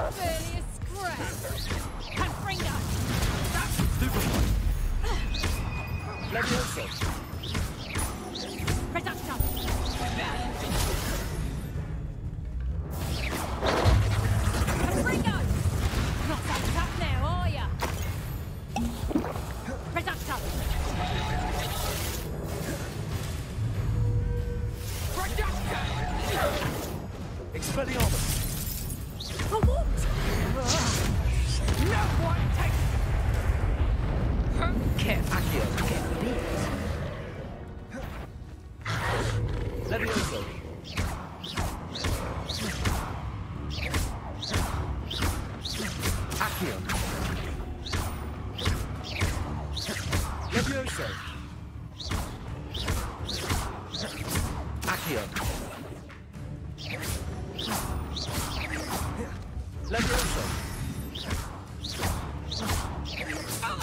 Barely a scratch. Confringo! Stupefy. Levioso. Production! Confringo! Not that tough now, are ya? Production! Expelliarmus. For what? No one takes... Accio. Levioso. Accio. Levioso. Accio. Levioso.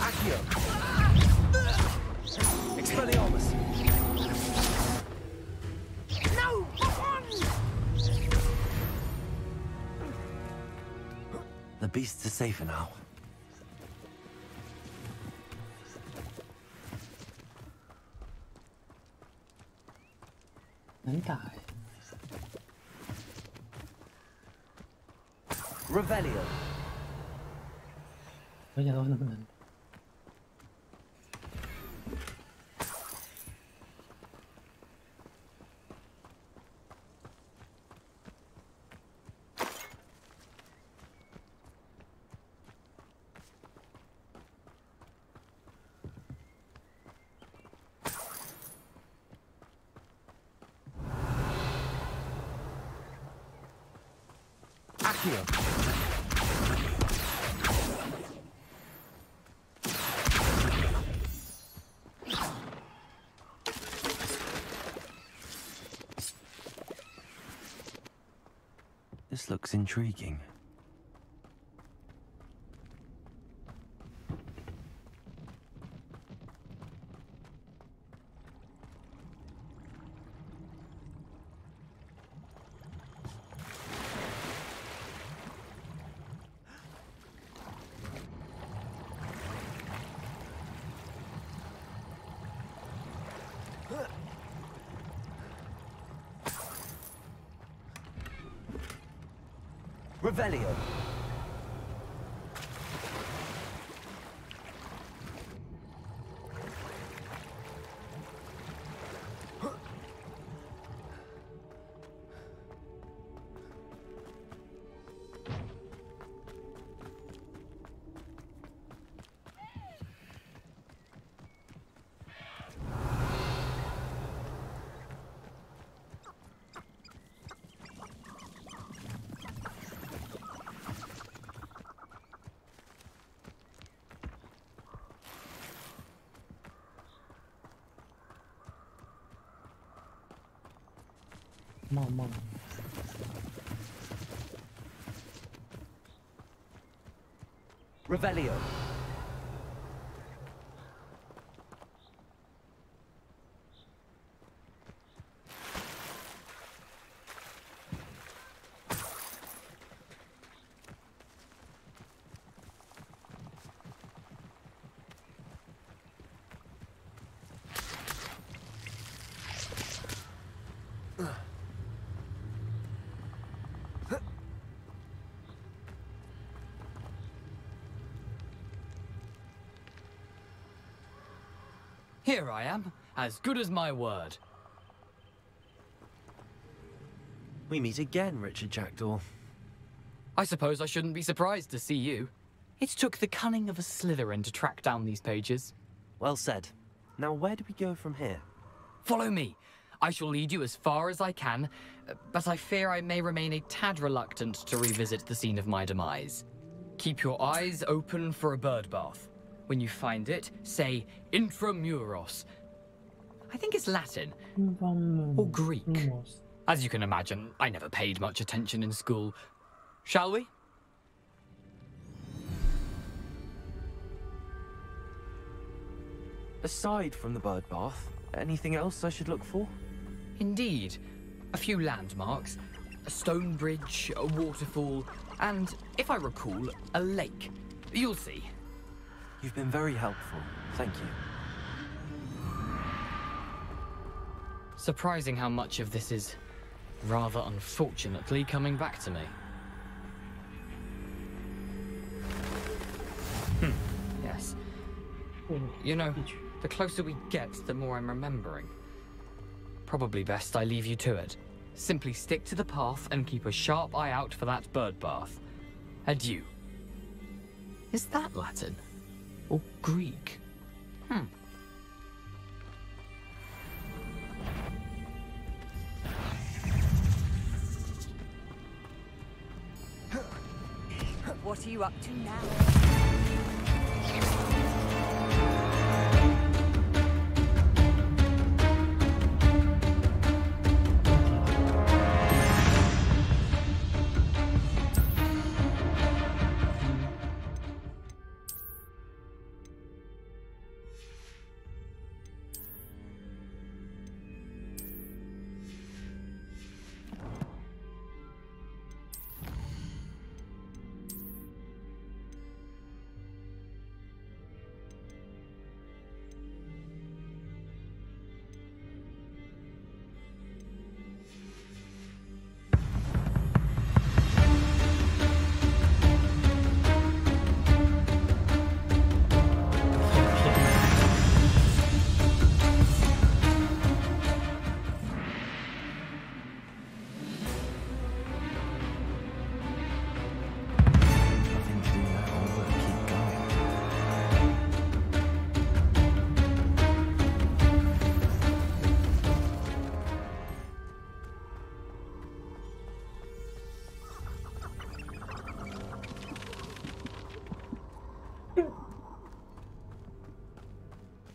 Accio. Expelliarmus. No! The beasts are safer now. Revelio. 没想到那么难。Accio. This looks intriguing. Revelio. 帽帽。 Revelio. Here I am, as good as my word. We meet again, Richard Jackdaw. I suppose I shouldn't be surprised to see you. It took the cunning of a Slytherin to track down these pages. Well said. Now where do we go from here? Follow me. I shall lead you as far as I can, but I fear I may remain a tad reluctant to revisit the scene of my demise. Keep your eyes open for a bird bath. When you find it, say intramuros. I think it's Latin. Or Greek. As you can imagine, I never paid much attention in school. Shall we? Aside from the bird bath, anything else I should look for? Indeed. A few landmarks. A stone bridge, a waterfall, and, if I recall, a lake. You'll see. You've been very helpful. Thank you. Surprising how much of this is, rather unfortunately, coming back to me. Yes. You know, the closer we get, the more I'm remembering. Probably best I leave you to it. Simply stick to the path and keep a sharp eye out for that bird bath. Adieu. Is that Latin? Or Greek? What are you up to now?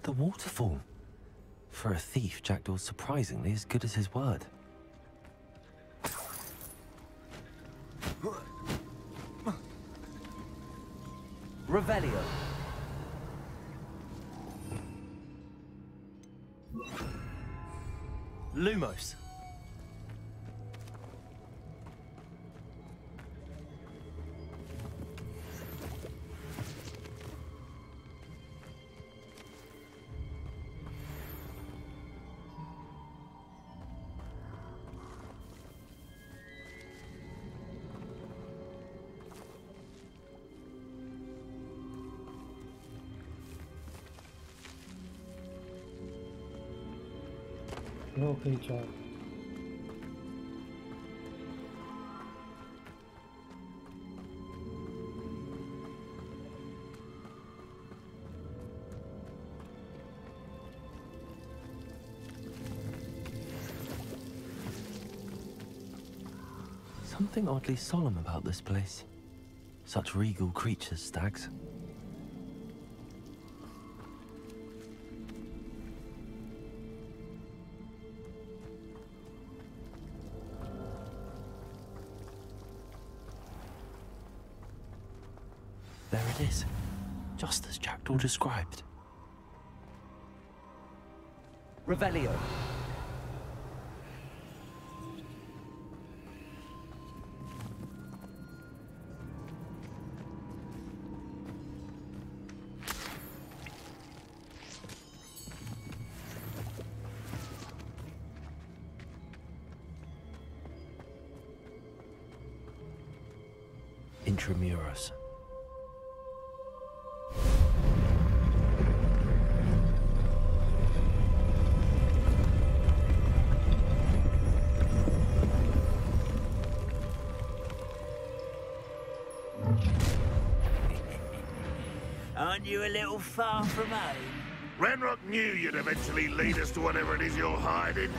The waterfall. For a thief, Jackdaw's surprisingly as good as his word. Revelio. Lumos.可以抓。Something oddly solemn about this place. Such regal creatures, stags. There it is, just as Jackdaw described. Revelio. Intramuros. Aren't you a little far from home? Ranrock knew you'd eventually lead us to whatever it is you're hiding.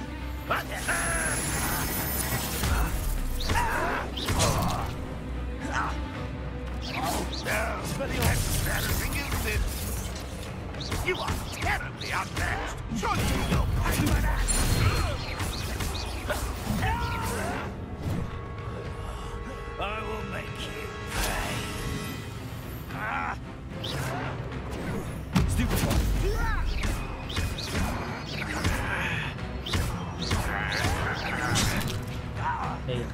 You are terribly unmatched. Surely you will pay for that. I will make you pay. Stupid one. Hey.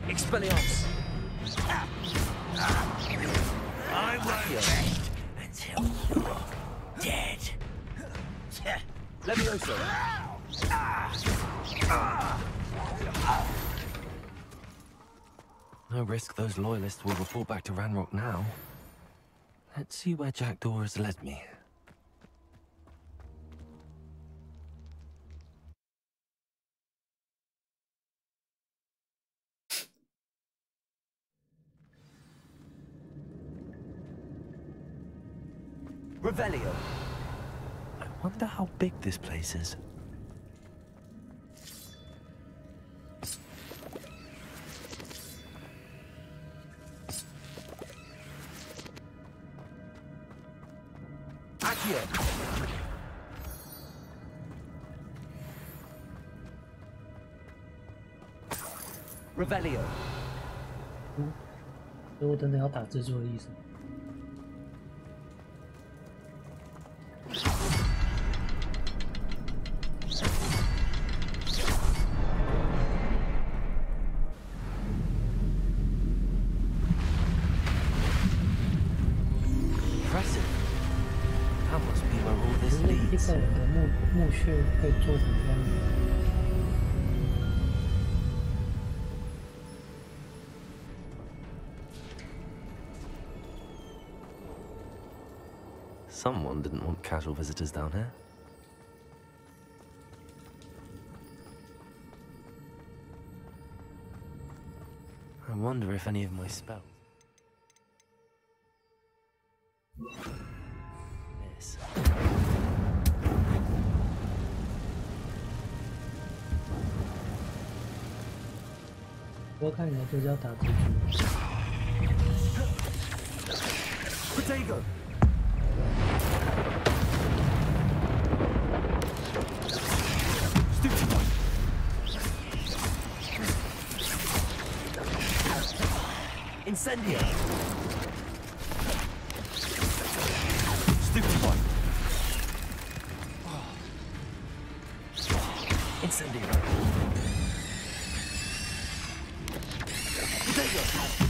Expelliarmus. I won't rest until you're dead. Levioso. No risk those loyalists will report back to Ranrock now. Let's see where Jackdaw has led me. Revelio. I wonder how big this place is. Accio. Revelio. 所以我等等要打蜘蛛的意思。一个人的墓穴可以做成这样的。Someone didn't want casual visitors down here. I wonder if any of my spells... This. 我看起来就是要打蜘蛛。Potato. Stupid one. Incendio. Stupid one. Incendio.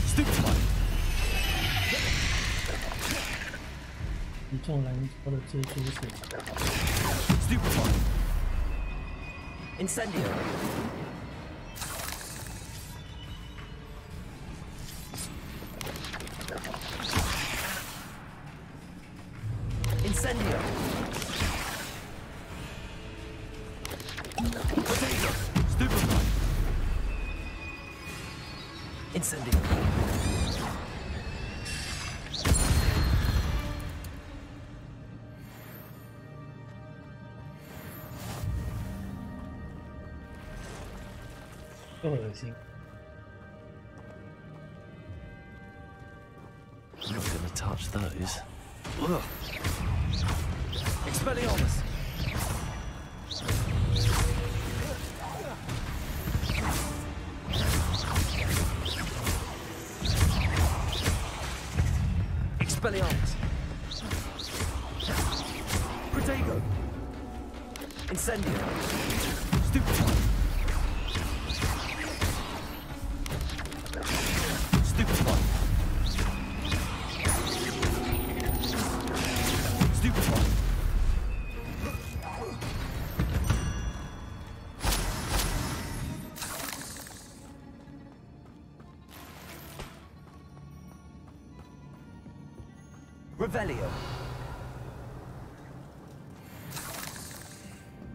Stupid one. 一众燃烧的蜘蛛血。Stupid one. Incendio. Incendio. Potato. Stupid one. Incendio. I'm not gonna touch those. Ugh. Expelliarmus. Potato! Incendio! Stupefy! Stupefy! Stupefy! Revelio.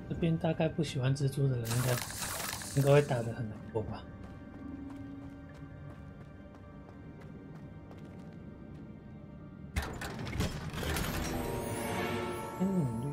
这边大概不喜欢蜘蛛的人应该会打得很难过吧。绿。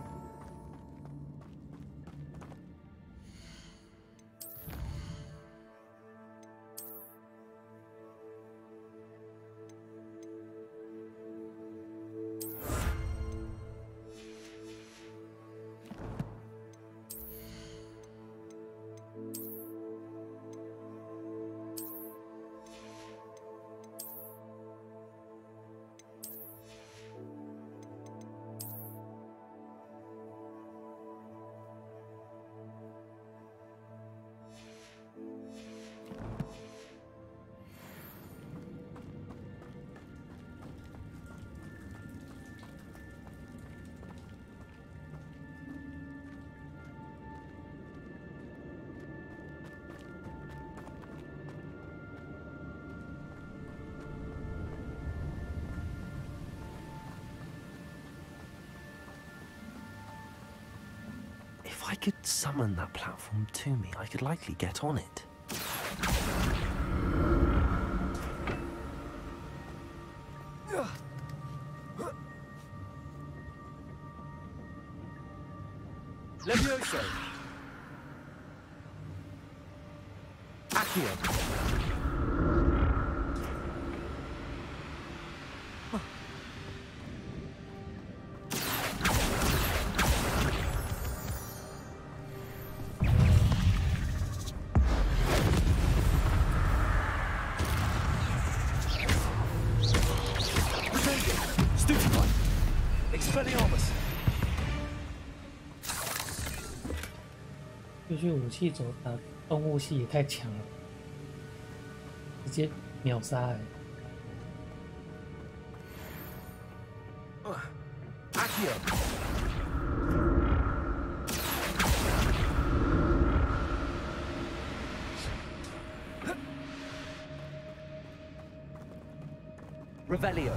If I could summon that platform to me, I could likely get on it. Levioso! Accio! Stupefy! Expelliarmus! 就是武器走打动物系也太强了，直接秒杀哎！Accio! Revelio!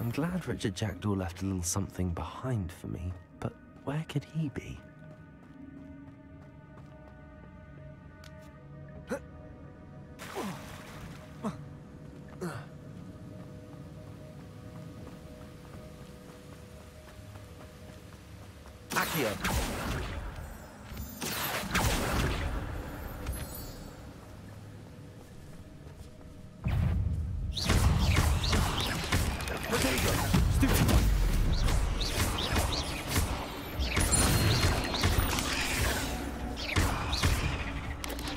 I'm glad Richard Jackdaw left a little something behind for me, but where could he be? Accio! Potato! Stupefy!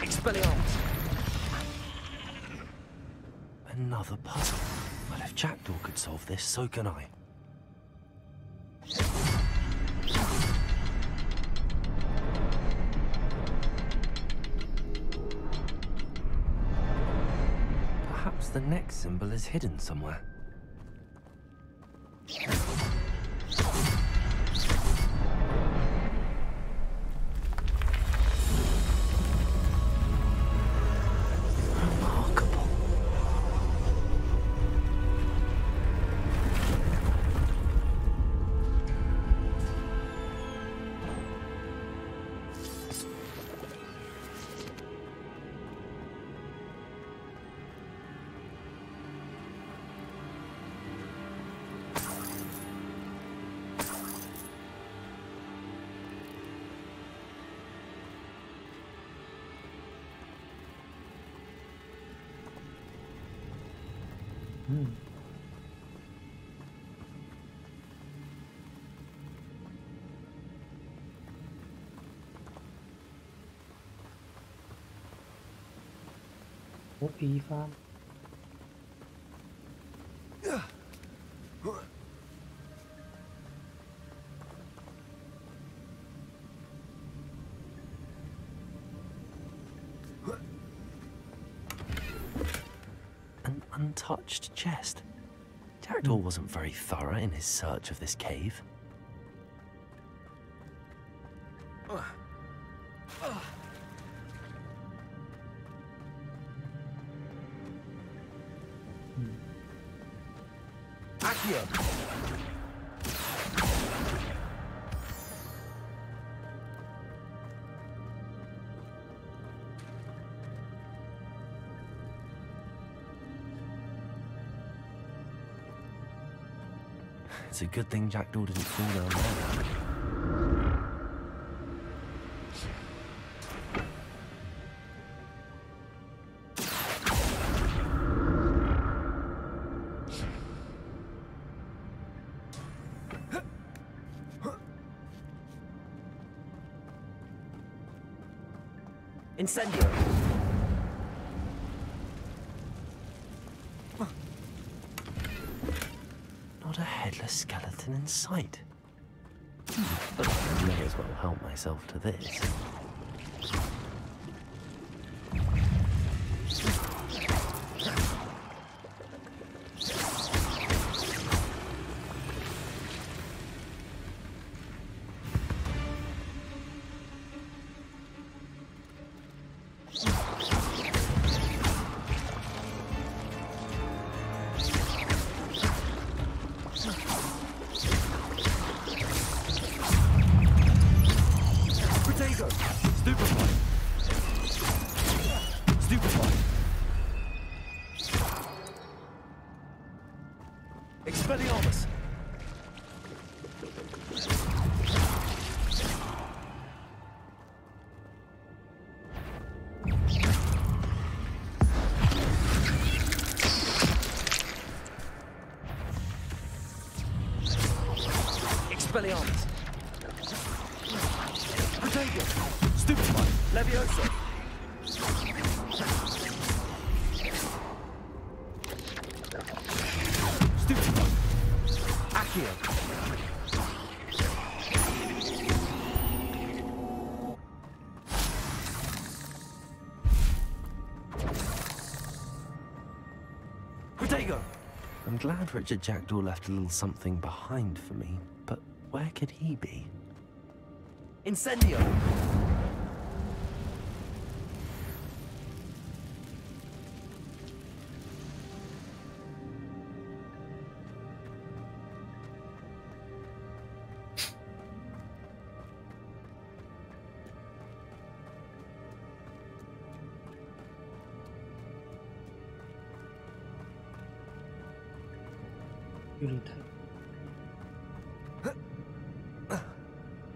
Expelliarmus! Another puzzle. Well, if Jackdaw could solve this, so can I. Perhaps the next symbol is hidden somewhere. Remarkable. An untouched chest. Jackdaw wasn't very thorough in his search of this cave. Accio. It's a good thing Jackdaw didn't fall down there. Incendio. Not a headless skeleton in sight. But I may as well help myself to this. Expelliarmus! Expelliarmus! Protego! Stupefy! Levioso! Stupefy! Accio! Protego! I'm glad Richard Jackdaw left a little something behind for me, but where could he be? Incendio!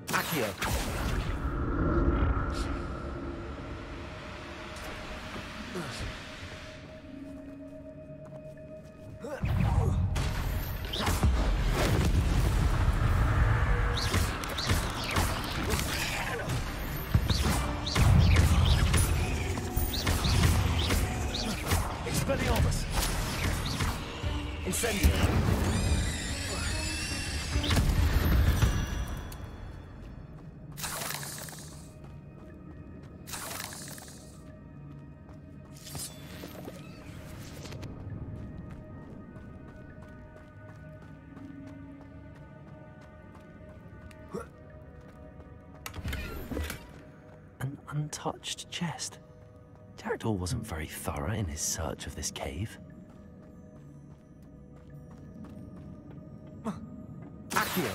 Accio! Expelliarmus! Incendio! An untouched chest. Jackdaw wasn't very thorough in his search of this cave. Accio!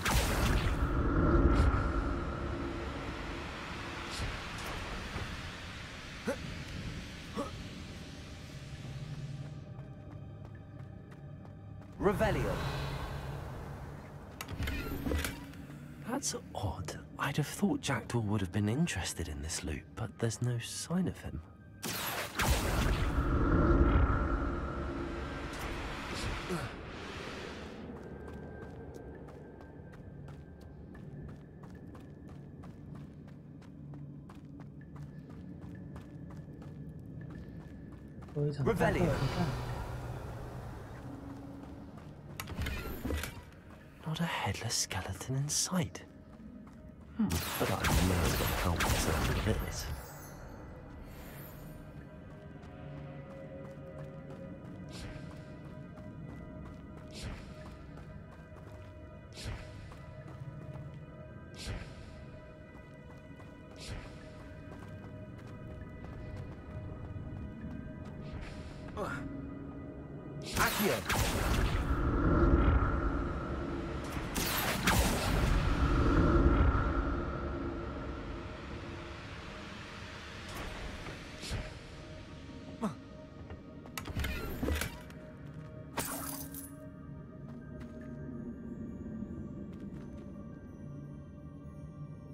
Revelio! That's odd. I'd have thought Jackdaw would have been interested in this loot, but there's no sign of him. Revelio! Not a headless skeleton in sight. But I may as well help myself with this.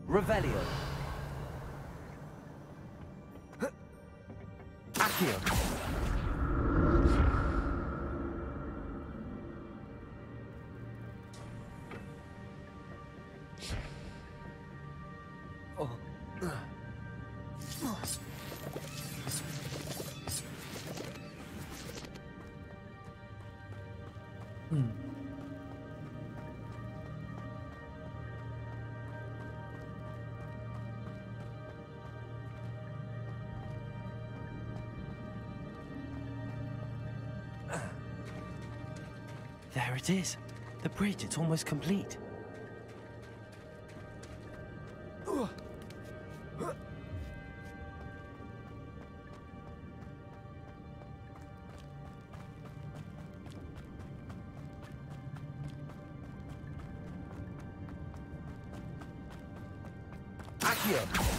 Revelio. Accio. There it is. The bridge, it's almost complete. Accio.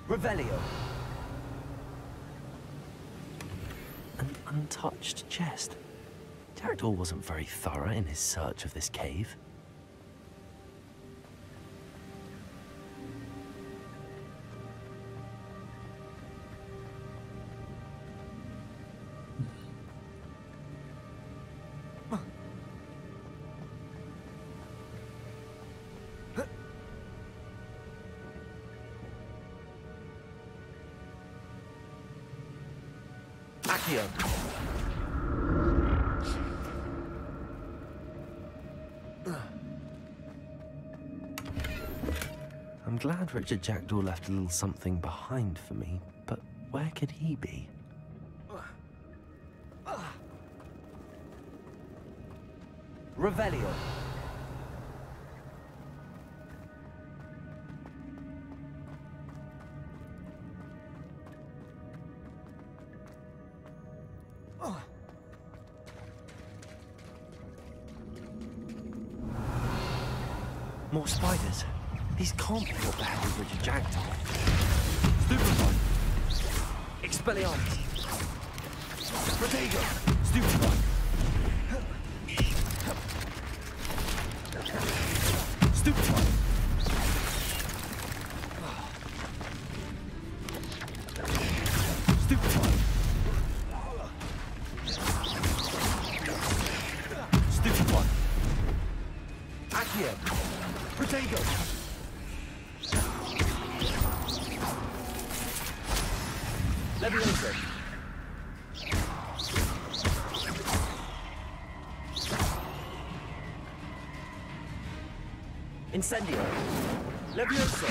Revelio. An untouched chest. Jackdaw wasn't very thorough in his search of this cave. Accio. I'm glad Richard Jackdaw left a little something behind for me, but where could he be? Revelio. More spiders. These can't be what the hell with Richard Jackdaw. Stupefy. Expelliarmus. Protego. Stupefy. Stupefy. Stupefy. Stupefy. Accio. Protego. Levioso. Incendio. Levioso.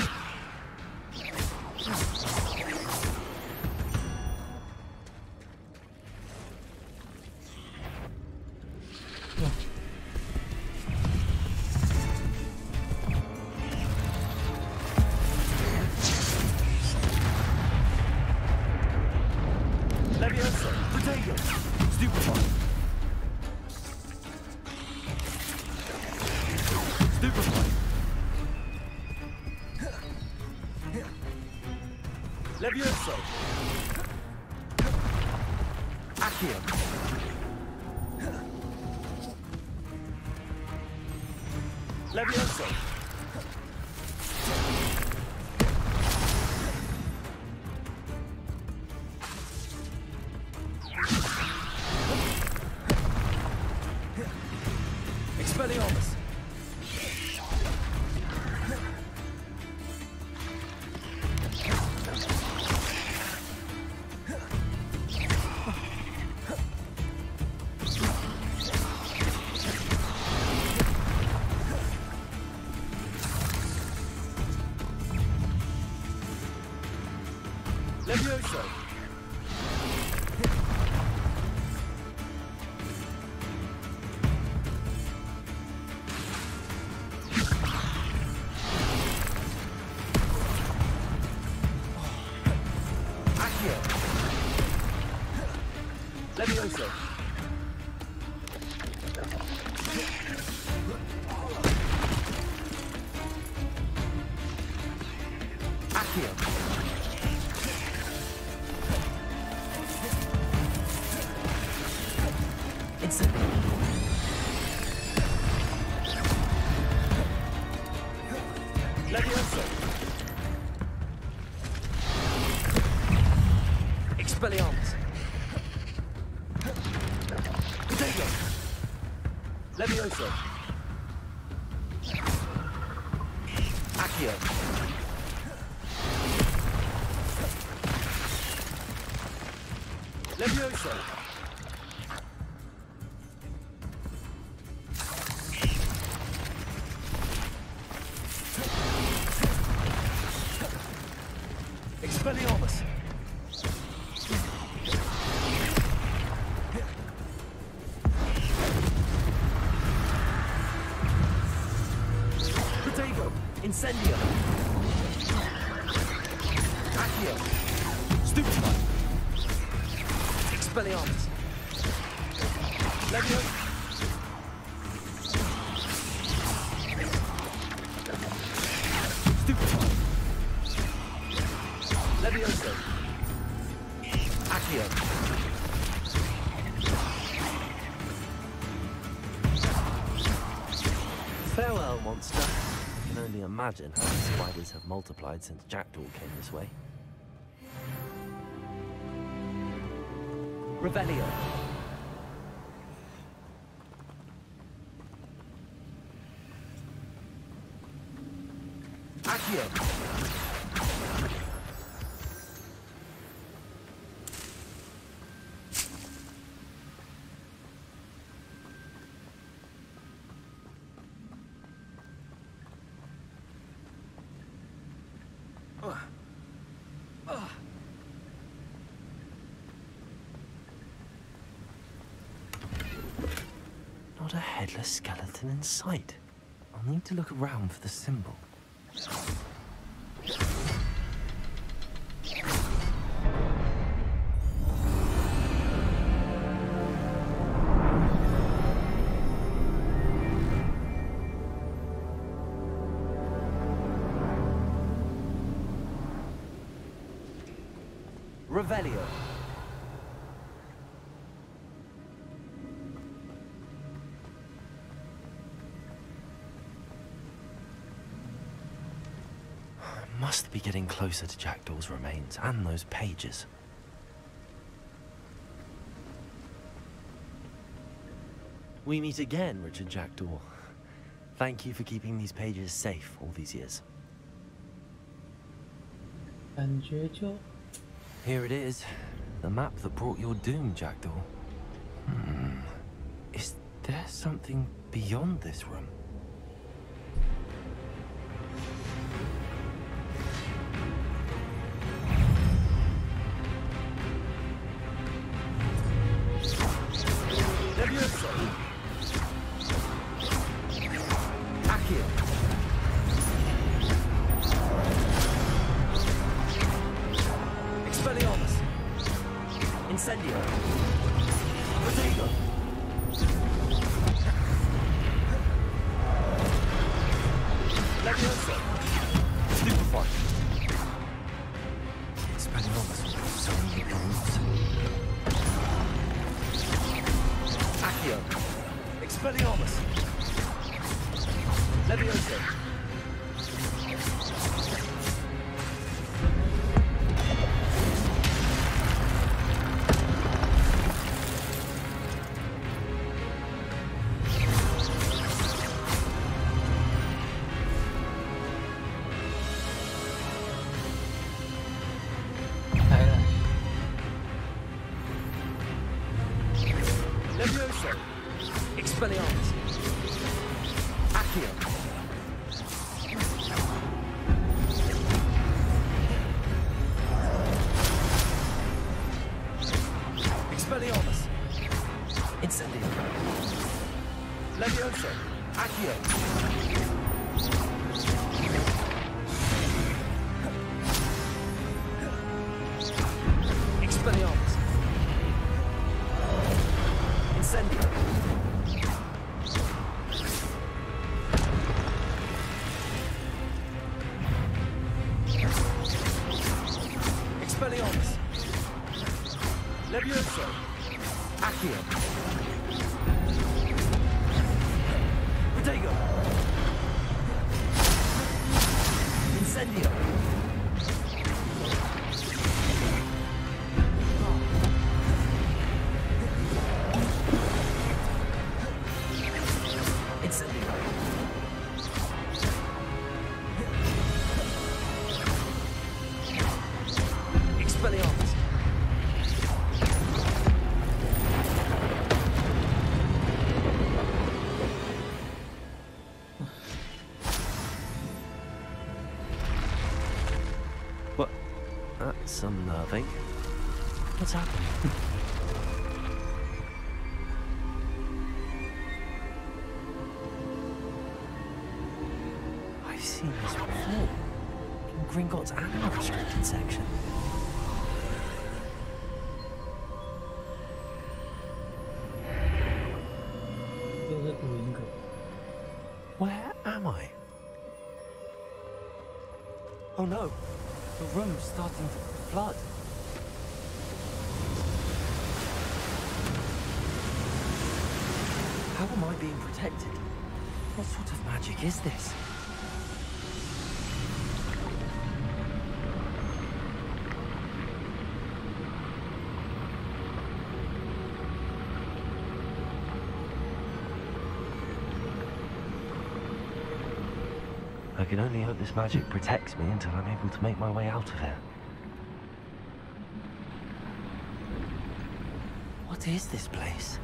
Levioso. Protego. Stupefy. Accio. Levioso. Expelliarmus. Levioso. Accio. Levioso. Accio. Levioso. Expelliarmus. Potato. Levioso. Accio. Levioso. Expelliarmus. Potato. Incendio. Accio. Stupefy. Expelliarmus. Levioso. Stupefy. Levioso. Accio. Farewell, monster. I can only imagine how the spiders have multiplied since Jackdaw came this way. Revelio. Accio. Not a headless skeleton in sight. I'll need to look around for the symbol. Revelio. Must be getting closer to Jackdaw's remains and those pages. We meet again, Richard Jackdaw. Thank you for keeping these pages safe all these years. 感觉就 Here it is, the map that brought your doom, Jackdaw. Is there something beyond this room? Levioso. Accio. Expelliarmus. Incendio. Potato. Levioso. Stupefy. Expelliarmus, so many bones. Expelliarmus! Levioso! Levioso! Expelliarmus! Accio! Expelliarmus! Incendio! Levioso! Accio! Expelliarmus! Incendio! Expelliarmus! Levioso! Accio! Protego! Incendio! Incendio! Expelliarmus! What? That's unnerving. What's happening? I've seen this before. In Gringotts animal restricted section. Where am I? Oh no, the room's starting to flood. How am I being protected? What sort of magic is this? I can only hope this magic protects me until I'm able to make my way out of here. What is this place?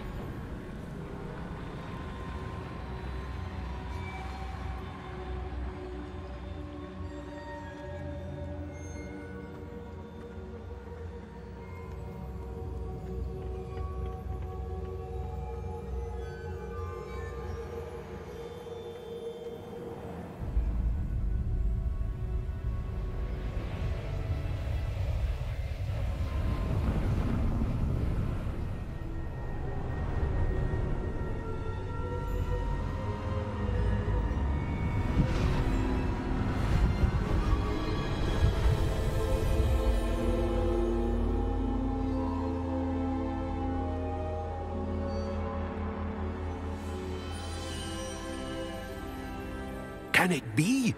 Can it be?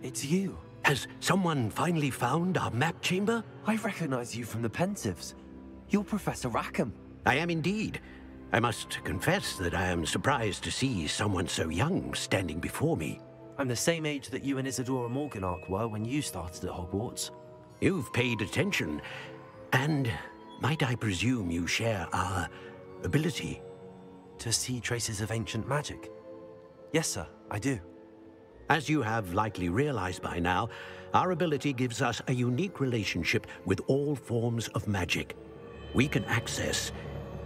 It's you. Has someone finally found our map chamber? I recognize you from the Pensieves. You're Professor Rackham. I am indeed. I must confess that I am surprised to see someone so young standing before me. I'm the same age that you and Isadora Morganach were when you started at Hogwarts. You've paid attention, and might I presume you share our ability? To see traces of ancient magic? Yes, sir, I do. As you have likely realized by now, our ability gives us a unique relationship with all forms of magic. We can access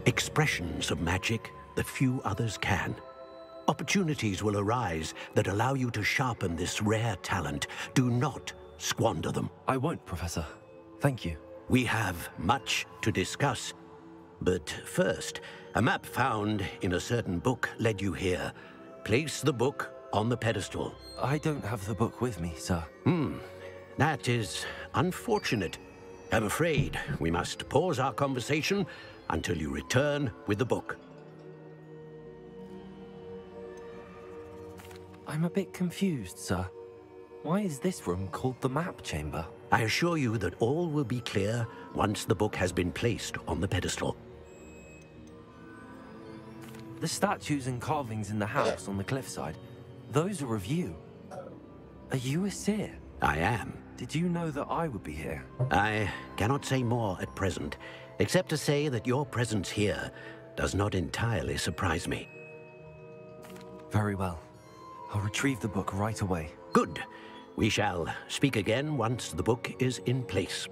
expressions of magic that few others can. Opportunities will arise that allow you to sharpen this rare talent. Do not squander them. I won't, Professor. Thank you. We have much to discuss. But first, a map found in a certain book led you here. Place the book on the pedestal. I don't have the book with me, sir. That is unfortunate. I'm afraid we must pause our conversation until you return with the book. I'm a bit confused, sir. Why is this room called the map chamber? I assure you that all will be clear once the book has been placed on the pedestal. The statues and carvings in the house on the cliffside, those are of you. Are you a seer? I am. Did you know that I would be here? I cannot say more at present, except to say that your presence here does not entirely surprise me. Very well. I'll retrieve the book right away. Good. We shall speak again once the book is in place.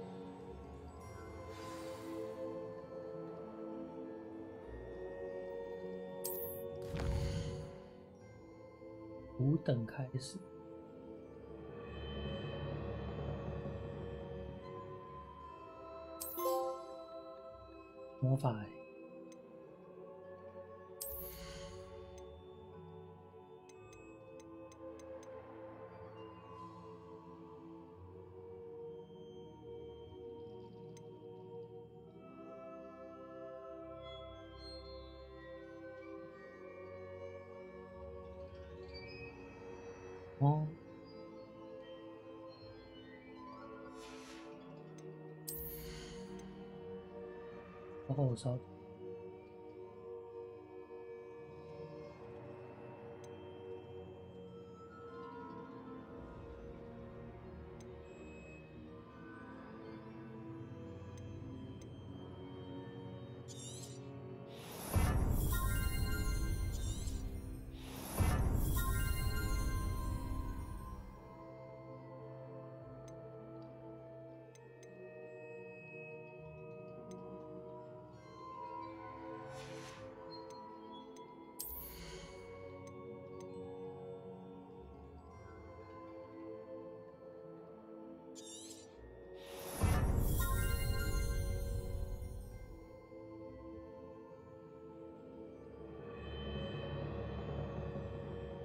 5等开始。魔法欸。哦，后烧。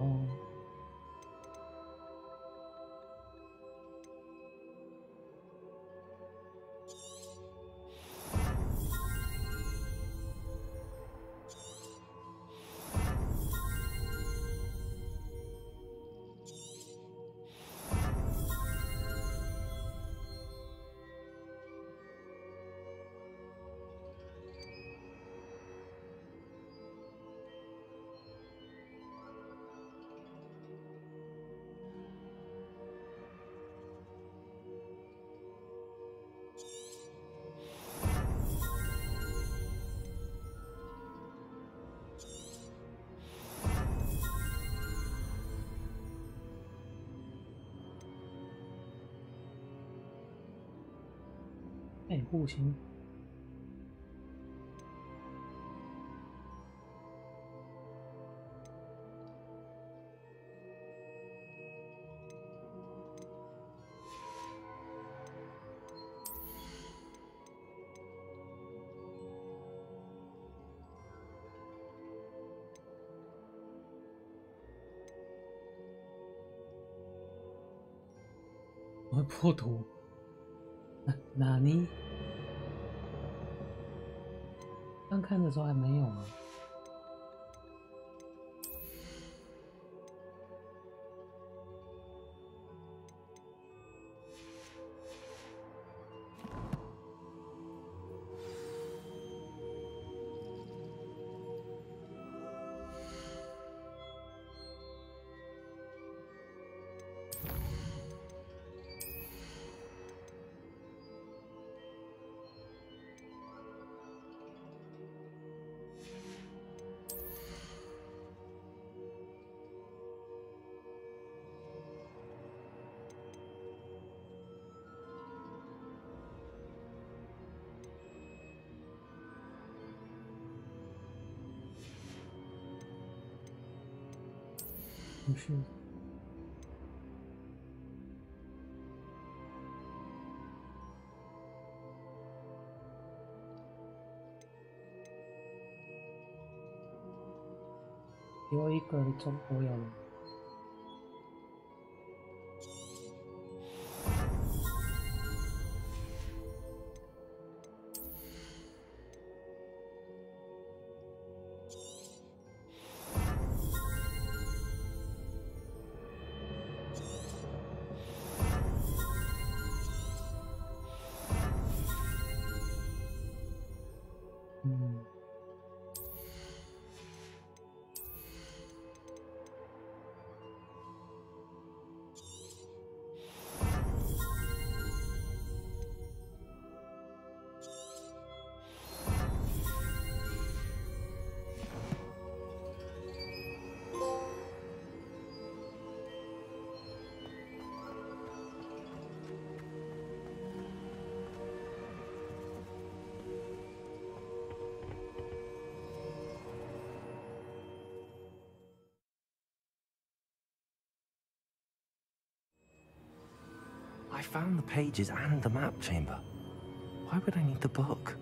哦，哎，户型。我会破图。哪里？刚看的时候还没有吗？不是。给我一个中国有了。I found the pages and the map chamber. Why would I need the book?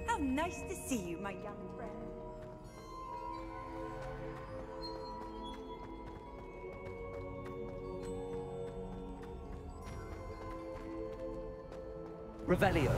How nice to see you, my young friend. Revelio.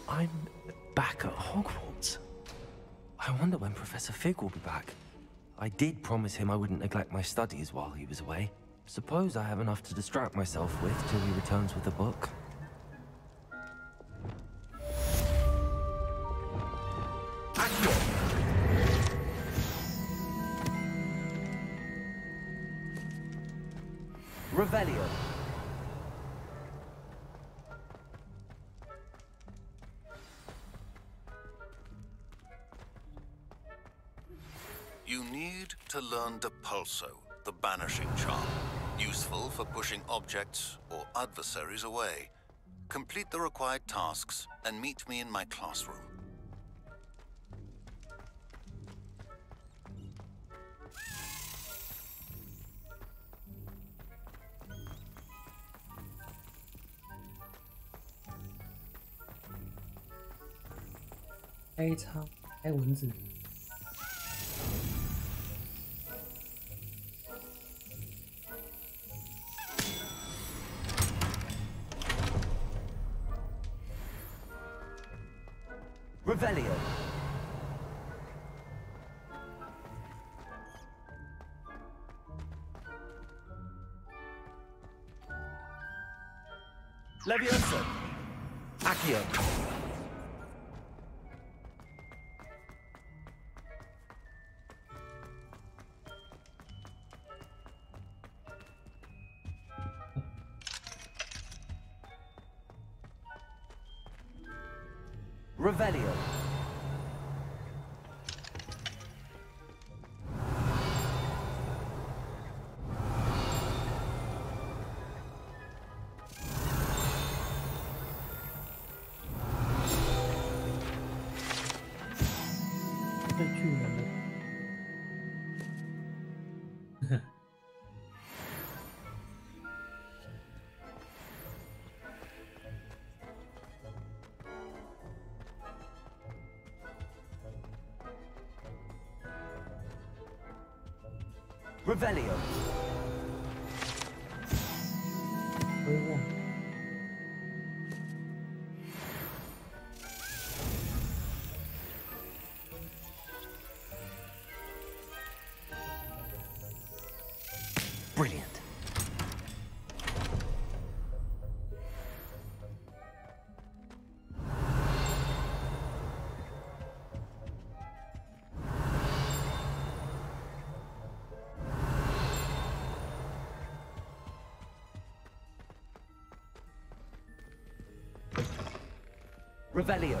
I'm back at Hogwarts. I wonder when Professor Fig will be back. I did promise him I wouldn't neglect my studies while he was away. Suppose I have enough to distract myself with till he returns with the book. Revelio. You need to learn Depulso, the banishing charm, useful for pushing objects or adversaries away. Complete the required tasks and meet me in my classroom.开蚊子。Revelio. Leviosa. Accio. Revelio. Revelio. Brilliant. Revelio.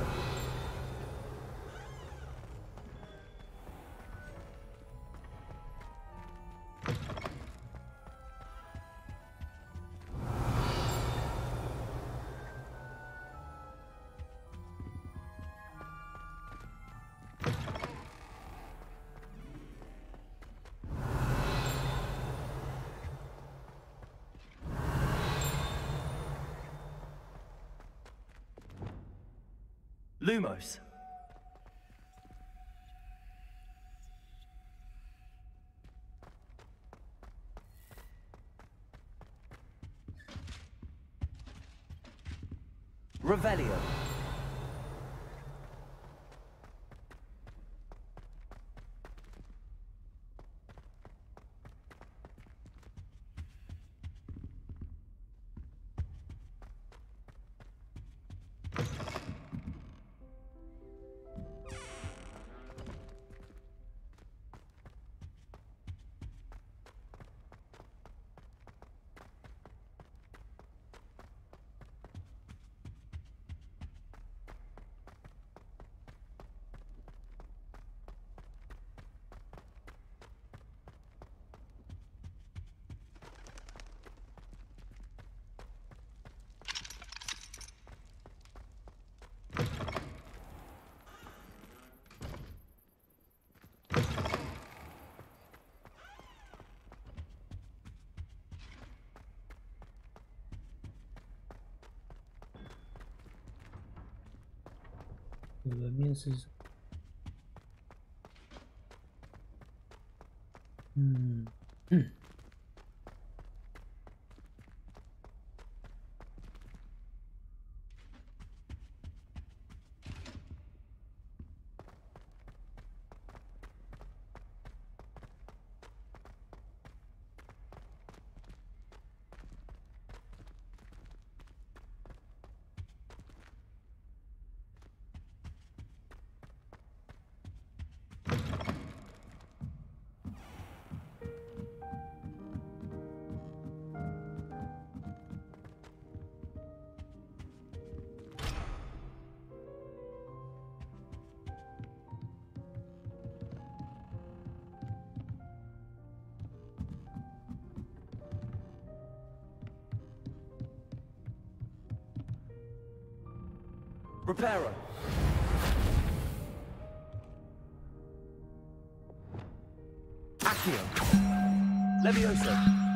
Lumos. Revelio.有人面试什么？Reparo. Accio. Levioso.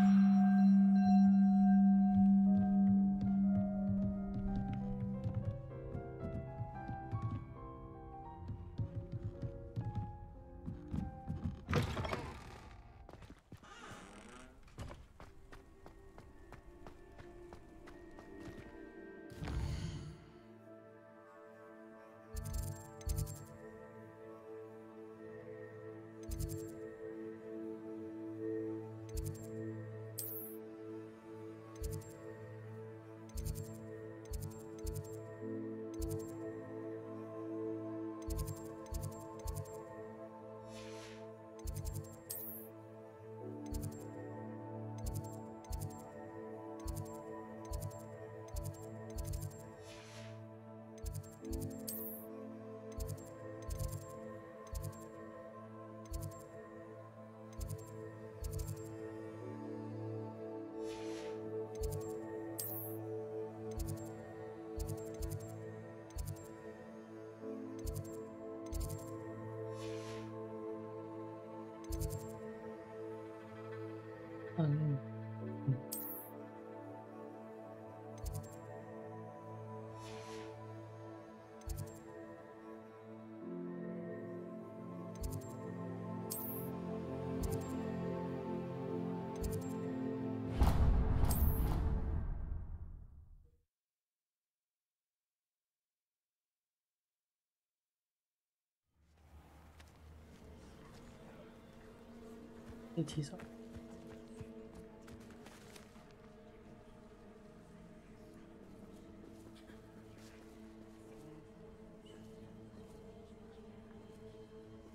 被提上。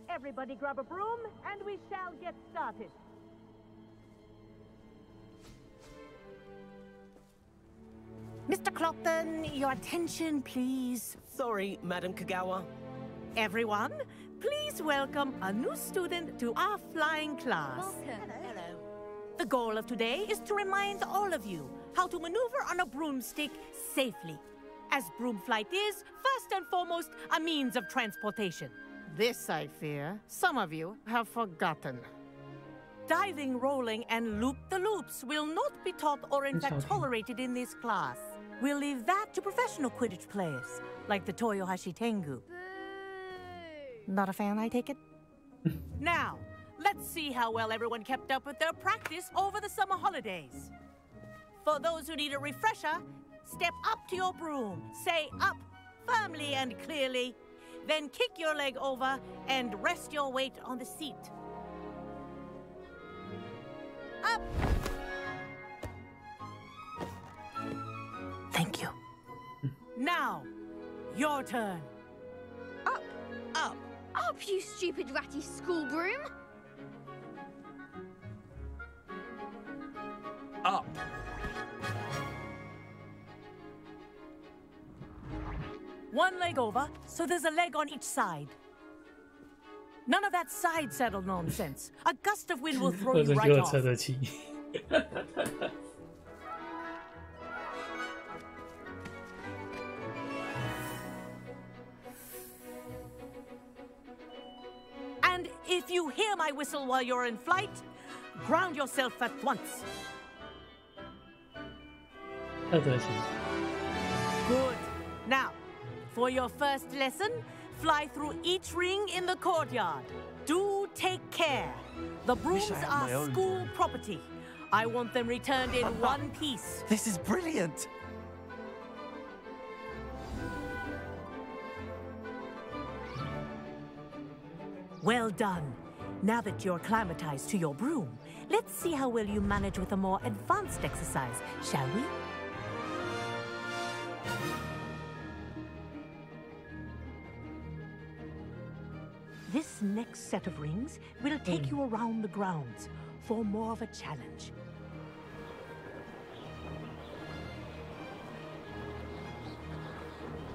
Everybody grab a broom, and we shall get started. Mr. Clopton, your attention, please. Sorry, Madam Kagawa. Everyone, please welcome a new student to our flying class. Welcome. Hello. The goal of today is to remind all of you how to maneuver on a broomstick safely, as broom flight is, first and foremost, a means of transportation. This, I fear, some of you have forgotten. Diving, rolling, and loop-the-loops will not be taught or in fact tolerated in this class. We'll leave that to professional Quidditch players, like the Toyohashi Tengu. Not a fan, I take it? Now, let's see how well everyone kept up with their practice over the summer holidays. For those who need a refresher, step up to your broom, say up firmly and clearly, then kick your leg over and rest your weight on the seat. Up! Thank you. Now, your turn. Up, up, up, you stupid ratty school broom! Up. One leg over, so there's a leg on each side. None of that side saddle nonsense. A gust of wind will throw you right off. And if you hear my whistle while you're in flight, ground yourself at once. Good. Now, for your first lesson, fly through each ring in the courtyard. Do take care. The brooms are school property. I want them returned in one piece. This is brilliant. Well done. Now that you're acclimatized to your broom, let's see how well you manage with a more advanced exercise, shall we? This next set of rings will take you around the grounds for more of a challenge.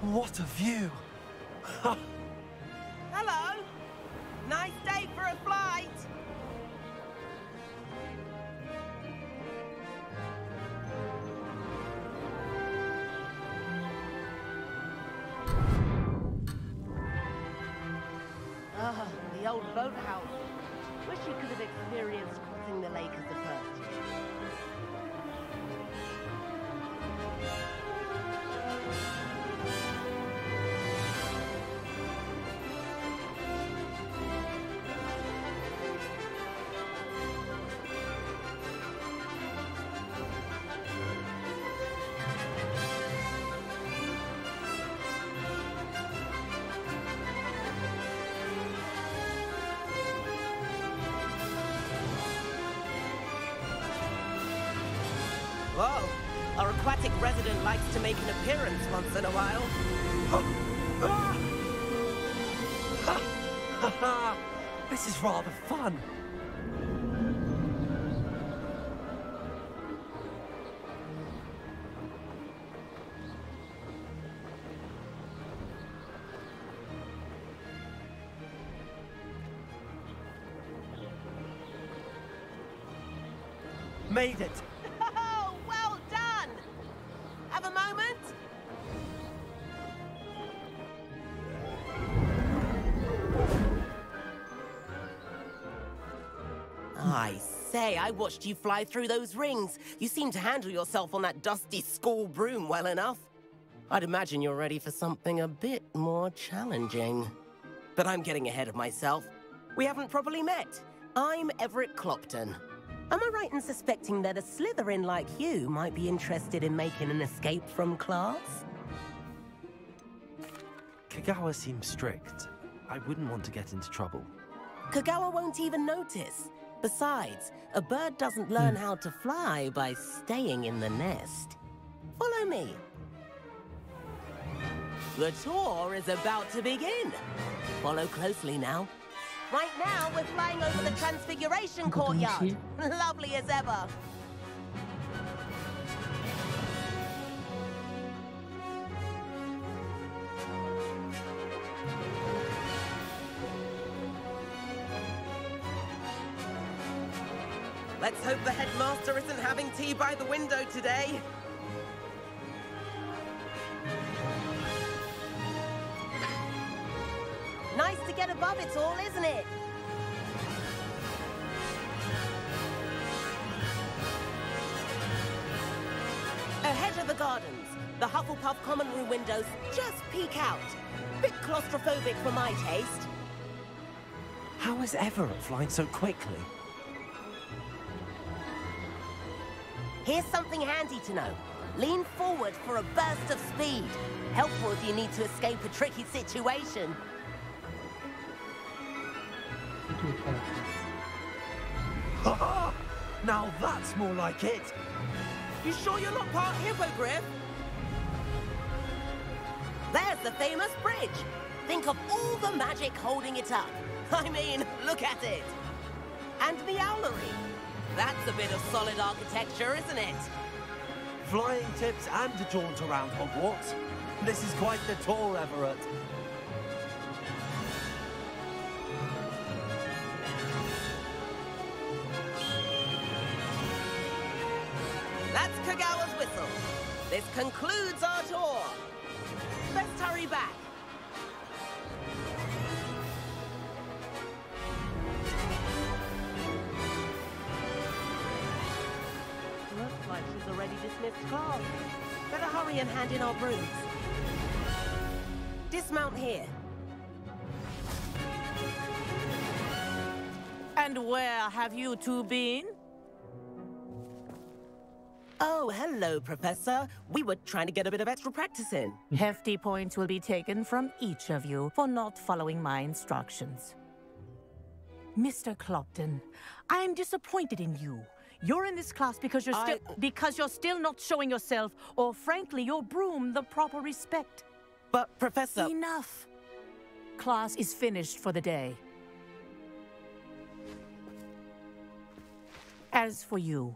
What a view! Hello! Nice day for a flight! Ah, the old boathouse. Wish you could have experienced crossing the lake as the first year. Whoa! Our aquatic resident likes to make an appearance once in a while. This is rather fun. Made it. Oh, well done! Have a moment? I say, I watched you fly through those rings. You seem to handle yourself on that dusty school broom well enough. I'd imagine you're ready for something a bit more challenging. But I'm getting ahead of myself. We haven't properly met. I'm Everett Clopton. Am I right in suspecting that a Slytherin like you might be interested in making an escape from class? Kagawa seems strict. I wouldn't want to get into trouble. Kagawa won't even notice. Besides, a bird doesn't learn how to fly by staying in the nest. Follow me. The tour is about to begin. Follow closely now. Right now, we're flying over the Transfiguration Courtyard. Lovely as ever. Let's hope the headmaster isn't having tea by the window today. Nice to get above it all, isn't it? Ahead of the gardens. The Hufflepuff common room windows just peek out. Bit claustrophobic for my taste. How is Everett flying so quickly? Here's something handy to know. Lean forward for a burst of speed. Helpful if you need to escape a tricky situation. Now that's more like it. You sure you're not part hippogriff? There's the famous bridge. Think of all the magic holding it up. I mean, look at it. And the owlery. That's a bit of solid architecture, isn't it? Flying tips and a jaunt around Hogwarts. This is quite the tour, Everett. That's Kagawa's whistle. This concludes our tour. Let's hurry back. Looks like she's already dismissed class. Better hurry and hand in our brooms. Dismount here. And where have you two been? Oh, hello, Professor. We were trying to get a bit of extra practice in. Hefty points will be taken from each of you for not following my instructions. Mr. Clopton, I am disappointed in you. You're in this class because you're still not showing yourself, or frankly, your broom the proper respect. But, Professor... Enough. Class is finished for the day. As for you,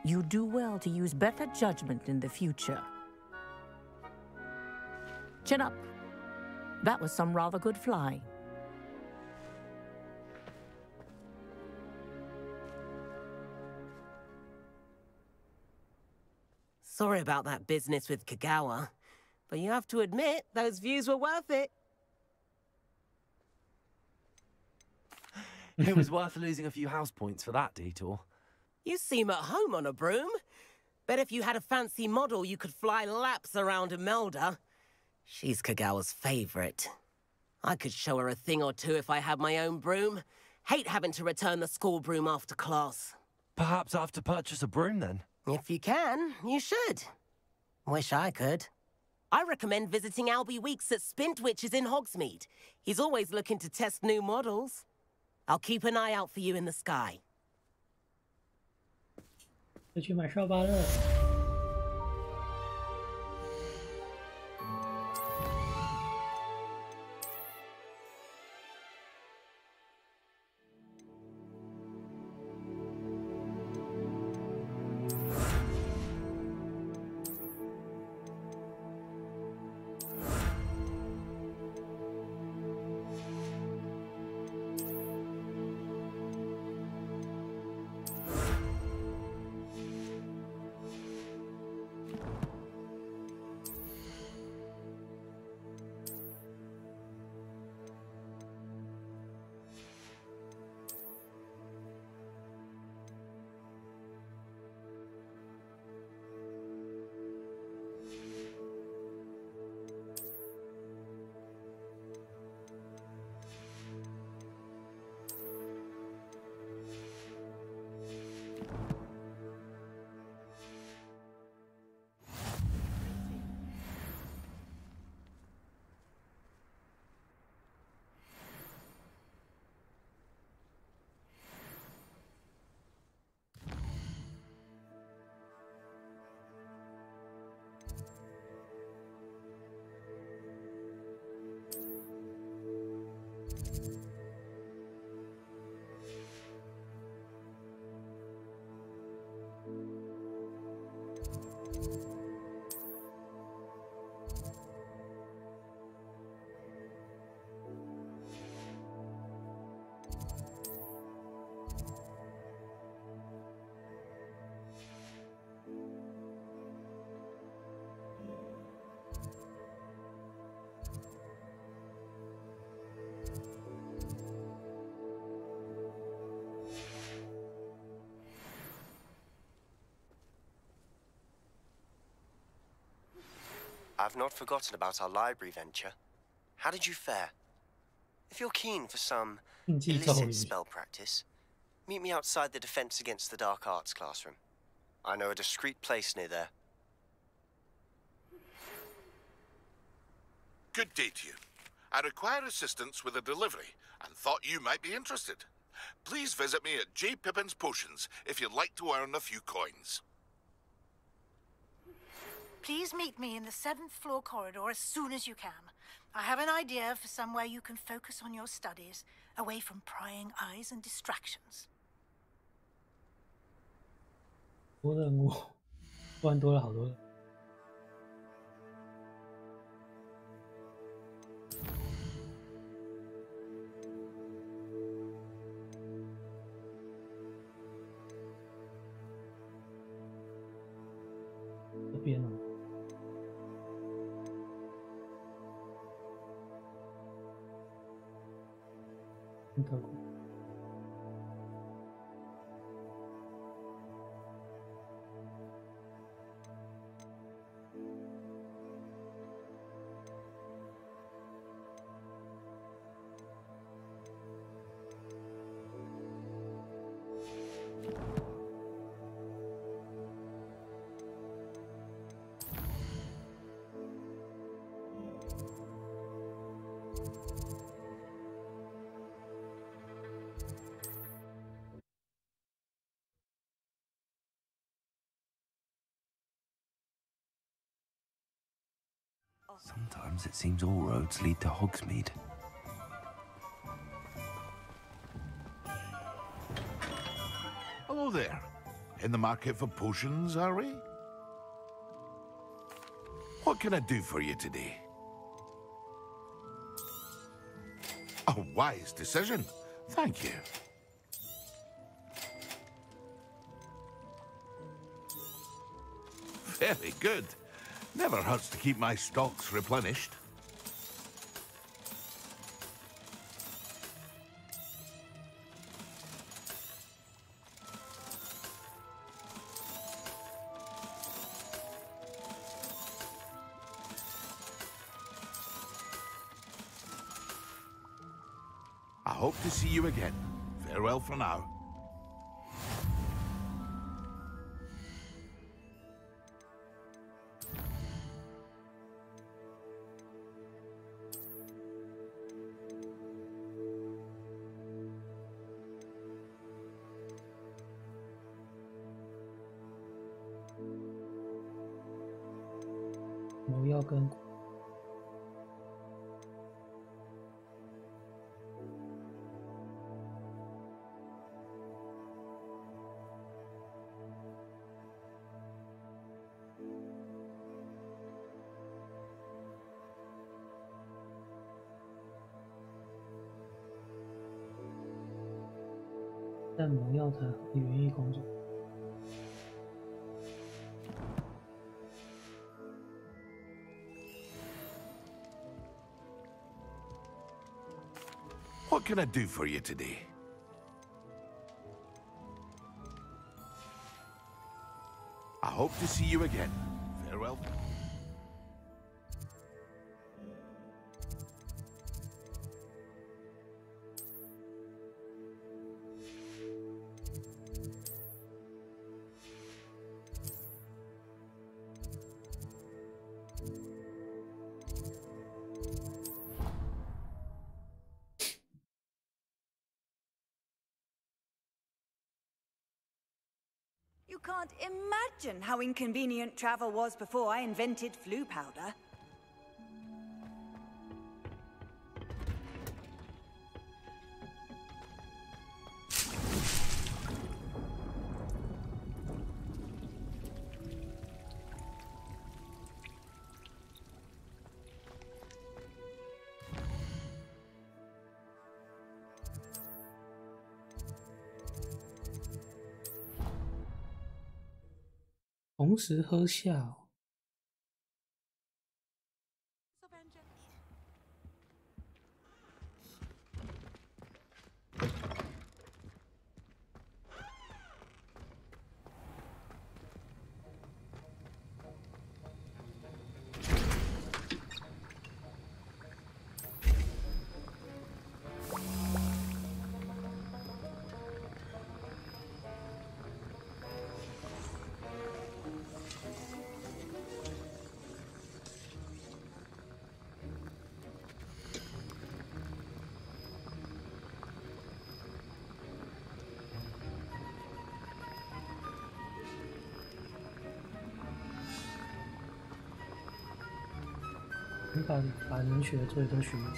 you do well to use better judgment in the future. Chin up. That was some rather good flying. Sorry about that business with Kagawa, but you have to admit, those views were worth it. It was worth losing a few house points for that detour. You seem at home on a broom. Bet if you had a fancy model, you could fly laps around Imelda. She's Kagawa's favorite. I could show her a thing or two if I had my own broom. Hate having to return the school broom after class. Perhaps I have to purchase a broom then? If you can, you should. Wish I could. I recommend visiting Albie Weeks at Spintwitches in Hogsmeade. He's always looking to test new models. I'll keep an eye out for you in the sky. 就去买扫把了。I've not forgotten about our library venture. How did you fare? If you're keen for some illicit spell practice, meet me outside the Defense Against the Dark Arts classroom. I know a discreet place near there. Good day to you. I require assistance with a delivery and thought you might be interested. Please visit me at J. Pippin's Potions if you'd like to earn a few coins. Please meet me in the 7th floor corridor as soon as you can. I have an idea for somewhere you can focus on your studies, away from prying eyes and distractions. 多任务，突然多了好多人。这边呢？很特酷。Sometimes it seems all roads lead to Hogsmeade. Hello there. In the market for potions, are we? What can I do for you today? A wise decision. Thank you. Very good. Never hurts to keep my stocks replenished. I hope to see you again. Farewell for now.我要跟但魔药坛和园艺工作。What can I do for you today? I hope to see you again. Farewell. You can't imagine how inconvenient travel was before I invented flu powder. "同时喝下哦。你把能学的作业都学完。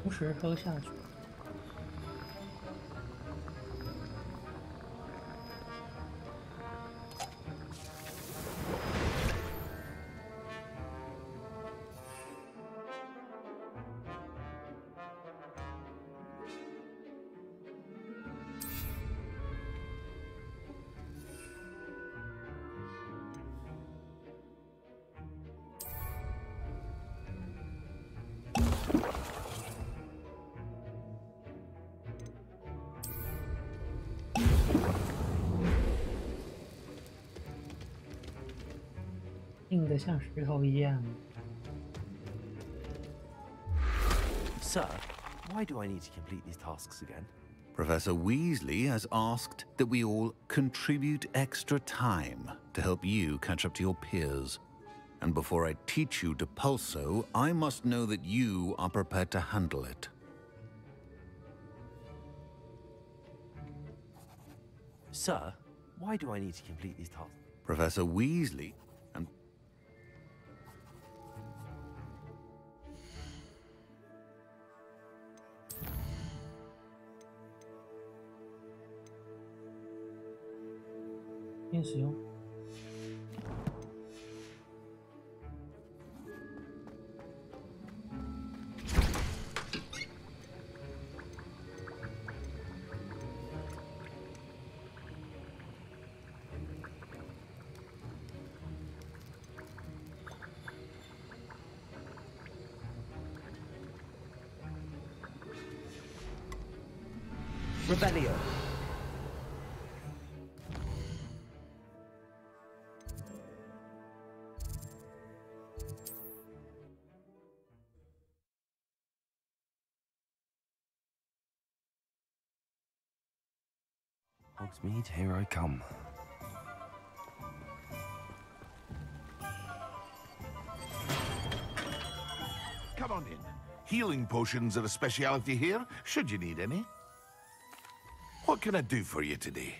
同时喝下去。硬得像石头一样。 Sir, why do I need to complete these tasks again? Professor Weasley has asked that we all contribute extra time to help you catch up to your peers. And before I teach you Depulso, I must know that you are prepared to handle it. Sir, why do I need to complete these tasks? Professor Weasley and... Rebellion. Hogsmeade, here I come. Come on in. Healing potions are a speciality here, should you need any. What can I do for you today?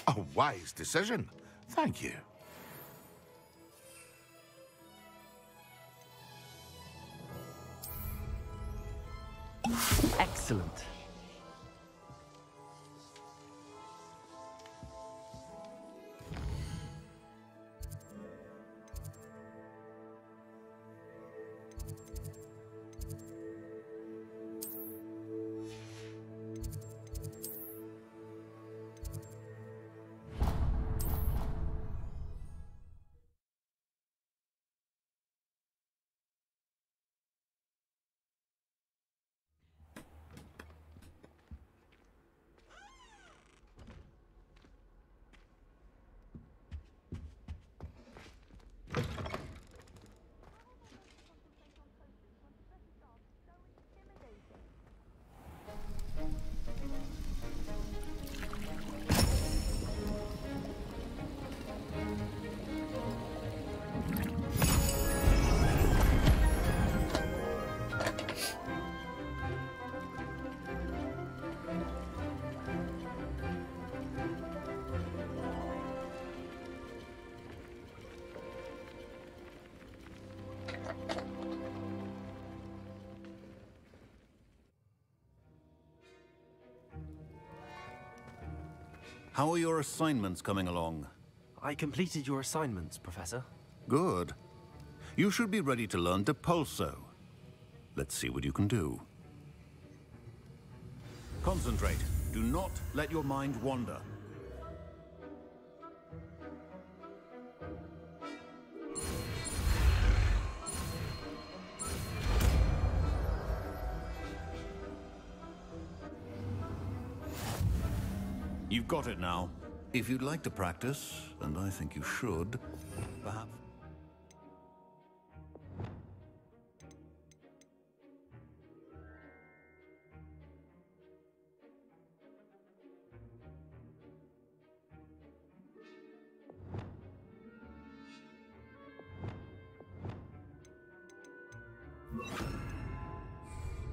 A wise decision. Thank you. Excellent. How are your assignments coming along? I completed your assignments, Professor. Good. You should be ready to learn Depulso. Let's see what you can do. Concentrate. Do not let your mind wander. You've got it now. If you'd like to practice, and I think you should, perhaps...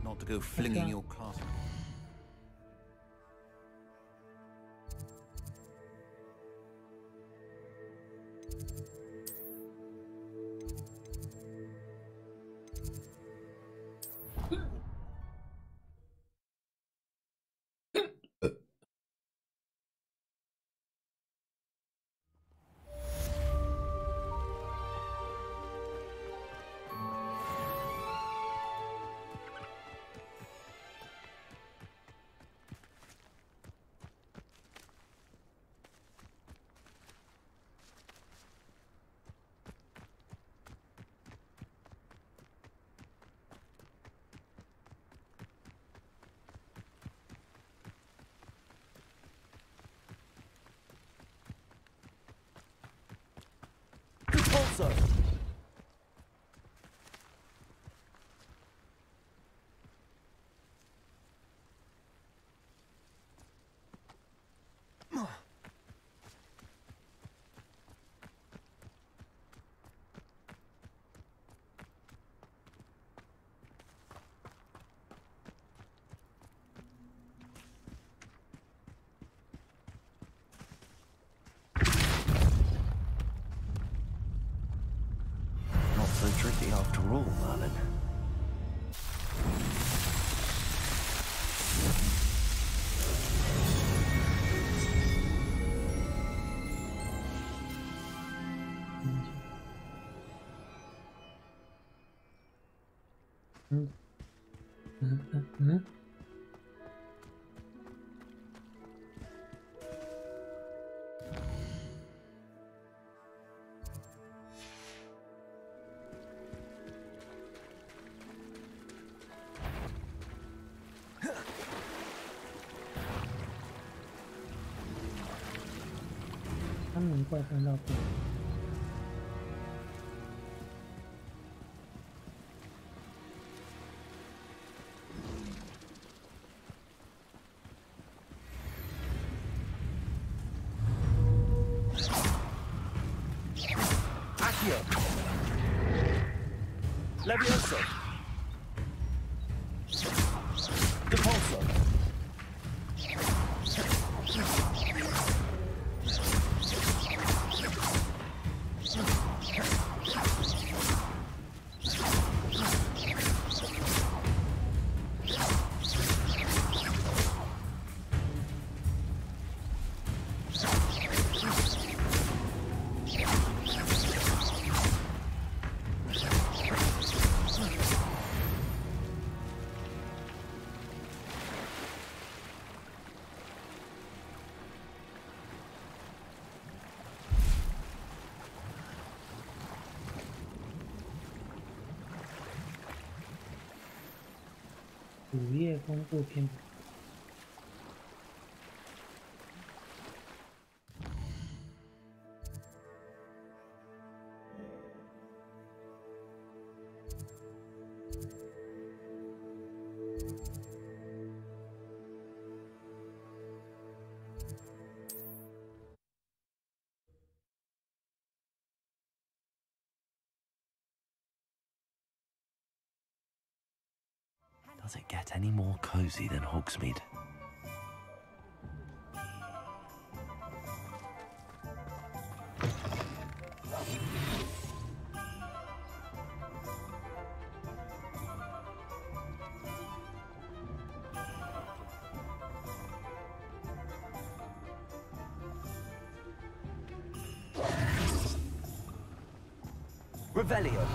Not to go flinging your class. Also, so tricky after all, Merlin.难怪看到不。Accio. Levioso. Depulso.午夜公布篇。Does it get any more cozy than Hogsmeade? Revelio.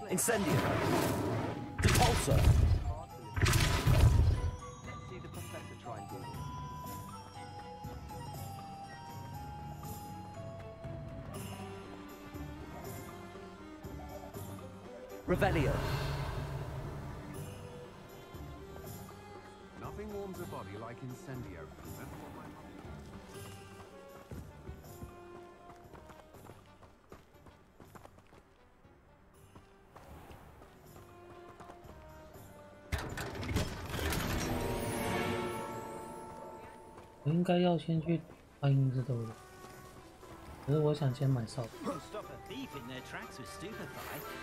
Incendio. Depulso. Revelio. Nothing warms a body like incendio. 我应该要先去发音字头的，可是我想先买哨。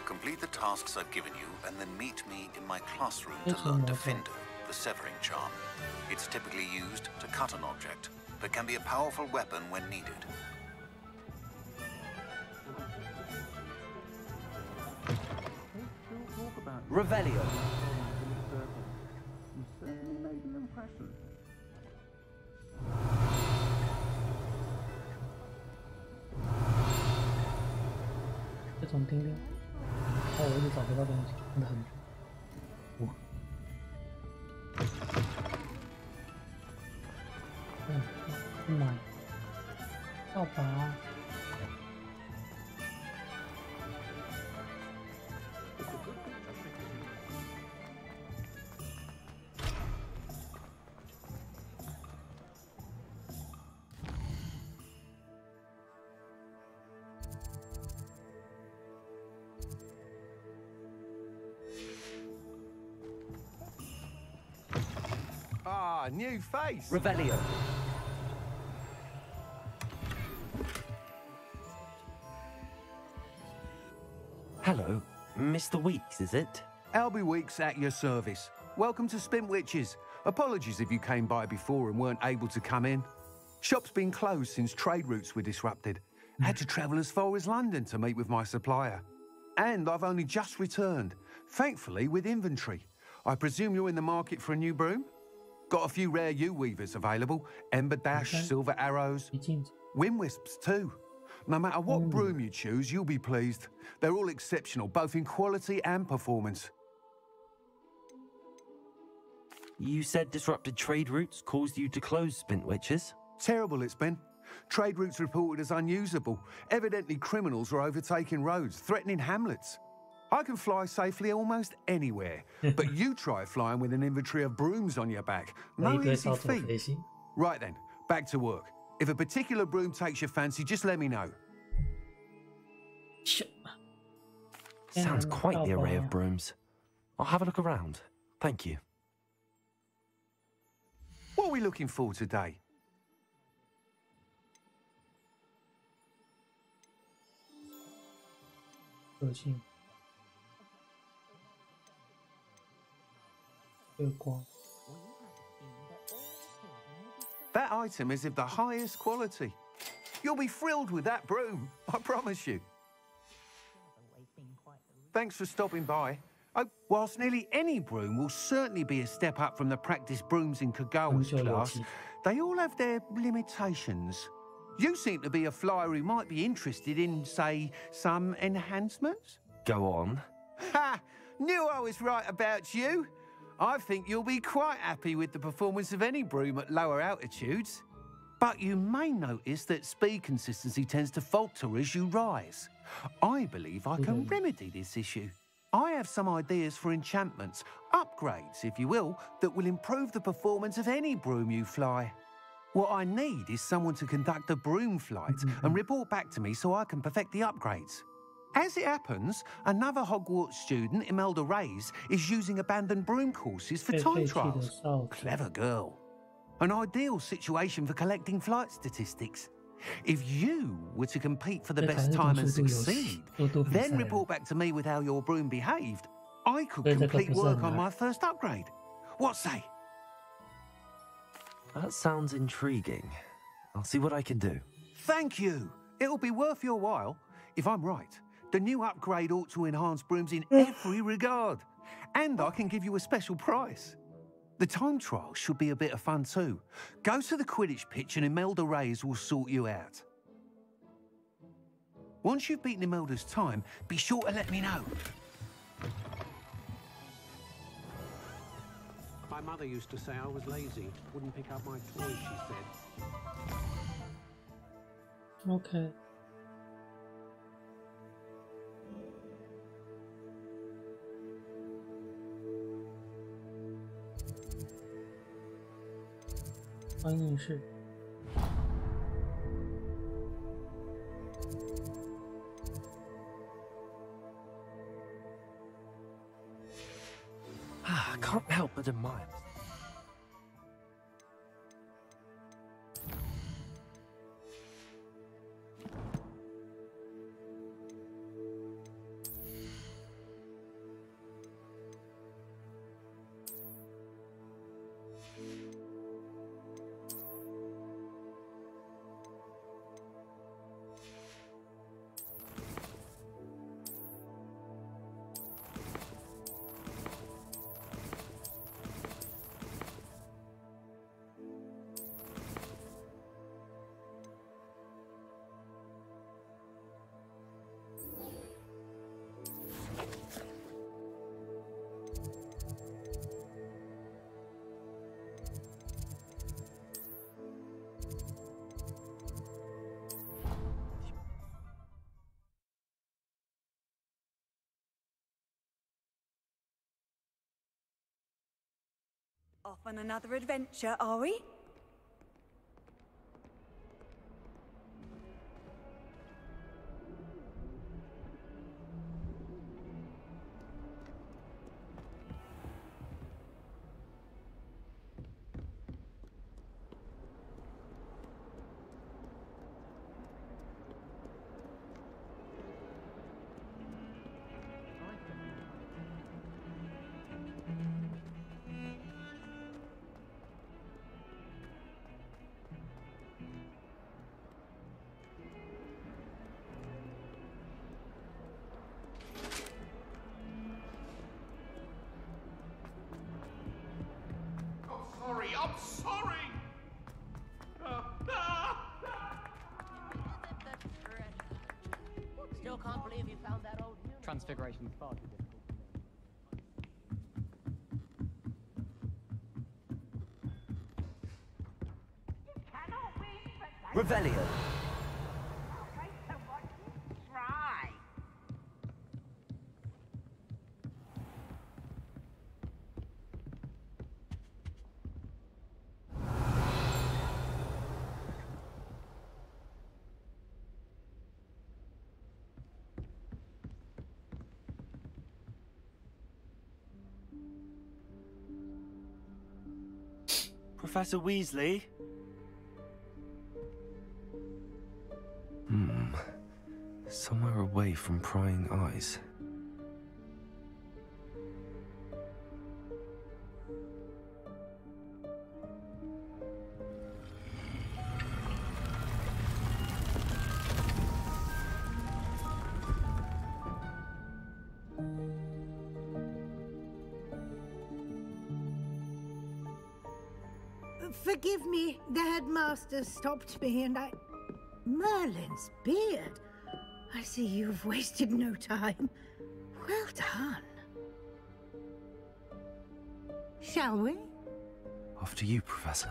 Complete the tasks I've given you, and then meet me in my classroom to learn Defender, the severing charm. It's typically used to cut an object, but can be a powerful weapon when needed. Revelio. You certainly made an impression. 这种钉钉，我一直找不到东西，真的很多。买扫把。Ah, new face. Revelio. Hello, Mr. Weeks, is it? Albie Weeks at your service. Welcome to Spintwitches. Apologies if you came by before and weren't able to come in. Shop's been closed since trade routes were disrupted. Had to travel as far as London to meet with my supplier. And I've only just returned, thankfully with inventory. I presume you're in the market for a new broom? Got a few rare U-weavers available. Ember Dash, Silver Arrows. Wind Wisps too. No matter what broom you choose, you'll be pleased. They're all exceptional, both in quality and performance. You said disrupted trade routes caused you to close Spintwitches? Terrible it's been. Trade routes reported as unusable. Evidently criminals were overtaking roads, threatening hamlets. I can fly safely almost anywhere, but you try flying with an inventory of brooms on your back. No easy feat. Right then, back to work. If a particular broom takes your fancy, just let me know. Sounds quite the array of brooms. I'll have a look around. Thank you. What are we looking for today? That item is of the highest quality. You'll be thrilled with that broom, I promise you. Thanks for stopping by. Oh, whilst nearly any broom will certainly be a step up from the practice brooms in Kagawa's class, they all have their limitations. You seem to be a flyer who might be interested in, say, some enhancements? Go on. Ha! Knew I was right about you. I think you'll be quite happy with the performance of any broom at lower altitudes. But you may notice that speed consistency tends to falter as you rise. I believe I can remedy this issue. I have some ideas for enchantments, upgrades, if you will, that will improve the performance of any broom you fly. What I need is someone to conduct a broom flight and report back to me so I can perfect the upgrades. As it happens, another Hogwarts student, Imelda Reyes, is using abandoned broom courses for time trials. Clever girl. An ideal situation for collecting flight statistics. If you were to compete for the best time and succeed, then report back to me with how your broom behaved, I could complete work on my first upgrade. What say? That sounds intriguing. I'll see what I can do. Thank you. It'll be worth your while. If I'm right, the new upgrade ought to enhance brooms in every regard. And I can give you a special price. The time trial should be a bit of fun too. Go to the Quidditch pitch and Imelda Reyes will sort you out. Once you've beaten Imelda's time, be sure to let me know. My mother used to say I was lazy, wouldn't pick up my toys, she said. Okay. 翻译是。I can't help but admire. Off on another adventure, are we? I'm sorry! Still can't believe you found that old human. Transfiguration's far too difficult. Revelio. Try. Professor Weasley? Somewhere away from prying eyes. Forgive me, the headmaster stopped me and I... Merlin's beard. I see you've wasted no time. Well done. Shall we? After you, Professor.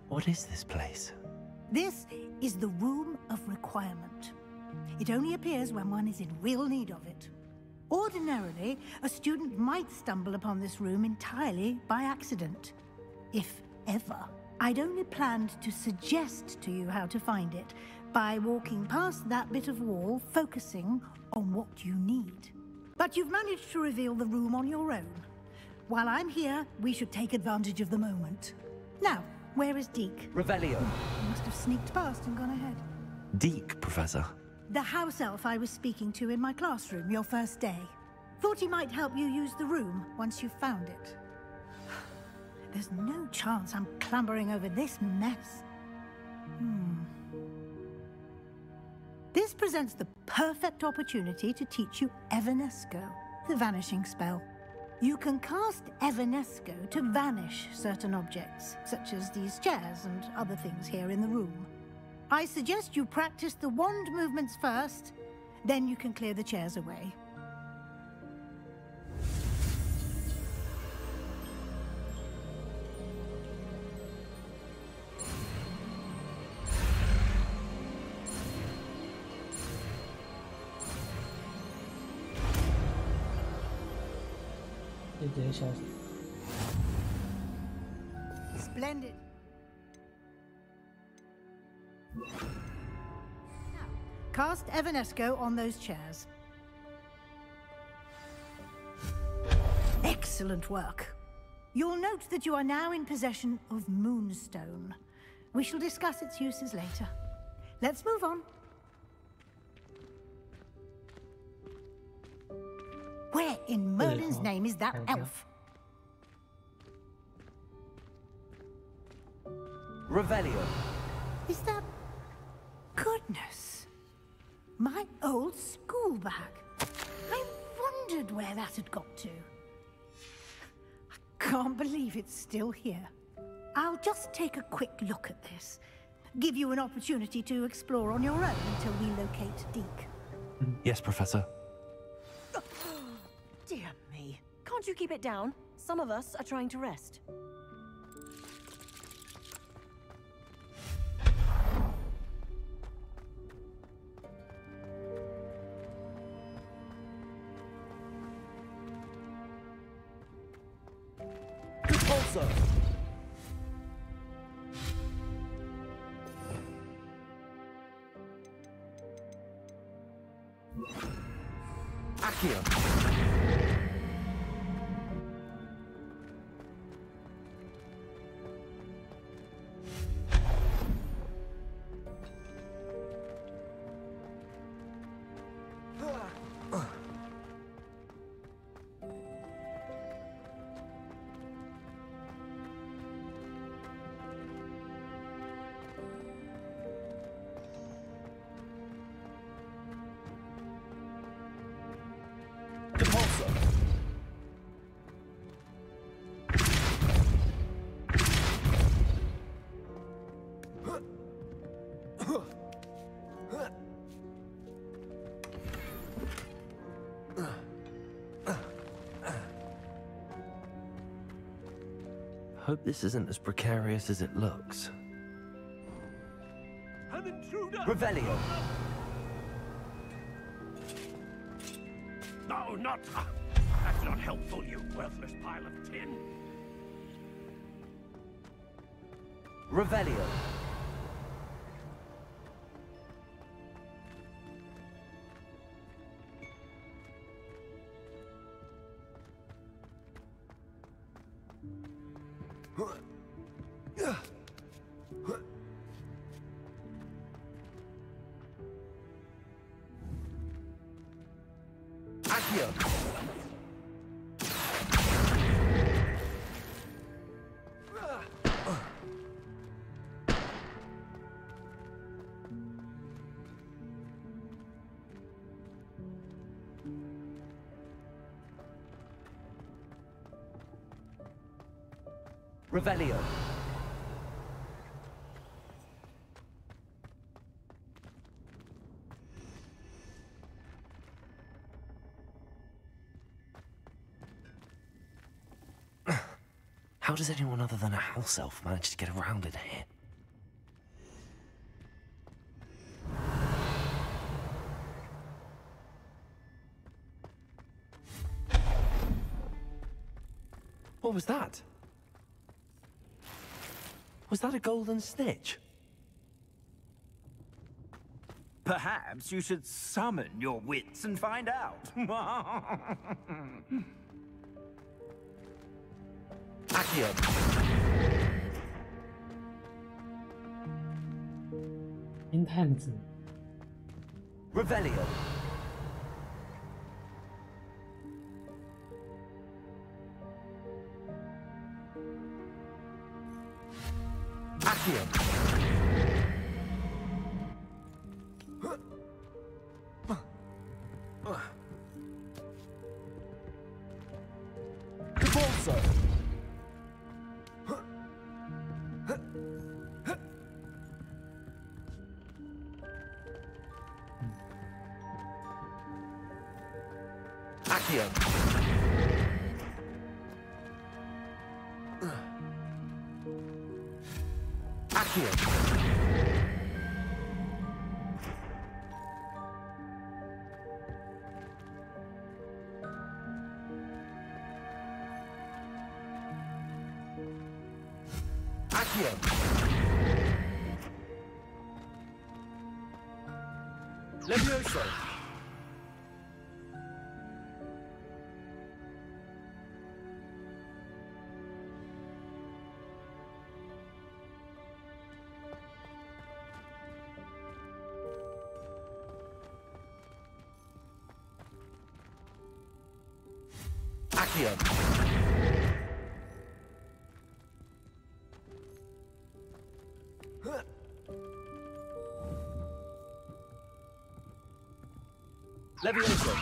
What is this place? This is the Room of Requirement. It only appears when one is in real need of it. Ordinarily, a student might stumble upon this room entirely by accident. If ever. I'd only planned to suggest to you how to find it by walking past that bit of wall, focusing on what you need. But you've managed to reveal the room on your own. While I'm here, we should take advantage of the moment. Now, where is Deke? Revelio. He must have sneaked past and gone ahead. Deke, Professor. The house elf I was speaking to in my classroom your first day. Thought he might help you use the room once you've found it. There's no chance I'm clambering over this mess. This presents the perfect opportunity to teach you Evanesco, the vanishing spell. You can cast Evanesco to vanish certain objects, such as these chairs and other things here in the room. I suggest you practice the wand movements first, then you can clear the chairs away. 直接消失。Splendid. Cast Evanesco on those chairs. Excellent work. You'll note that you are now in possession of Moonstone. We shall discuss its uses later. Let's move on. Where in Merlin's name is that elf? Revelio. Is that... Goodness. My old school bag. I wondered where that had got to. I can't believe it's still here. I'll just take a quick look at this. Give you an opportunity to explore on your own until we locate Deke. Yes, Professor. Dear me. Can't you keep it down? Some of us are trying to rest. Repulsor. Accio. Hope this isn't as precarious as it looks. An intruder! Revelio. No, not... That's not helpful, you worthless pile of tin. Revelio. Revelio. How does anyone other than a house elf manage to get around in here? What was that? Was that a golden snitch? Perhaps you should summon your wits and find out. Accio. Revelio. Accio. Repulsor. Accio. Accio. Accio. Levioso. Accio. Levioso.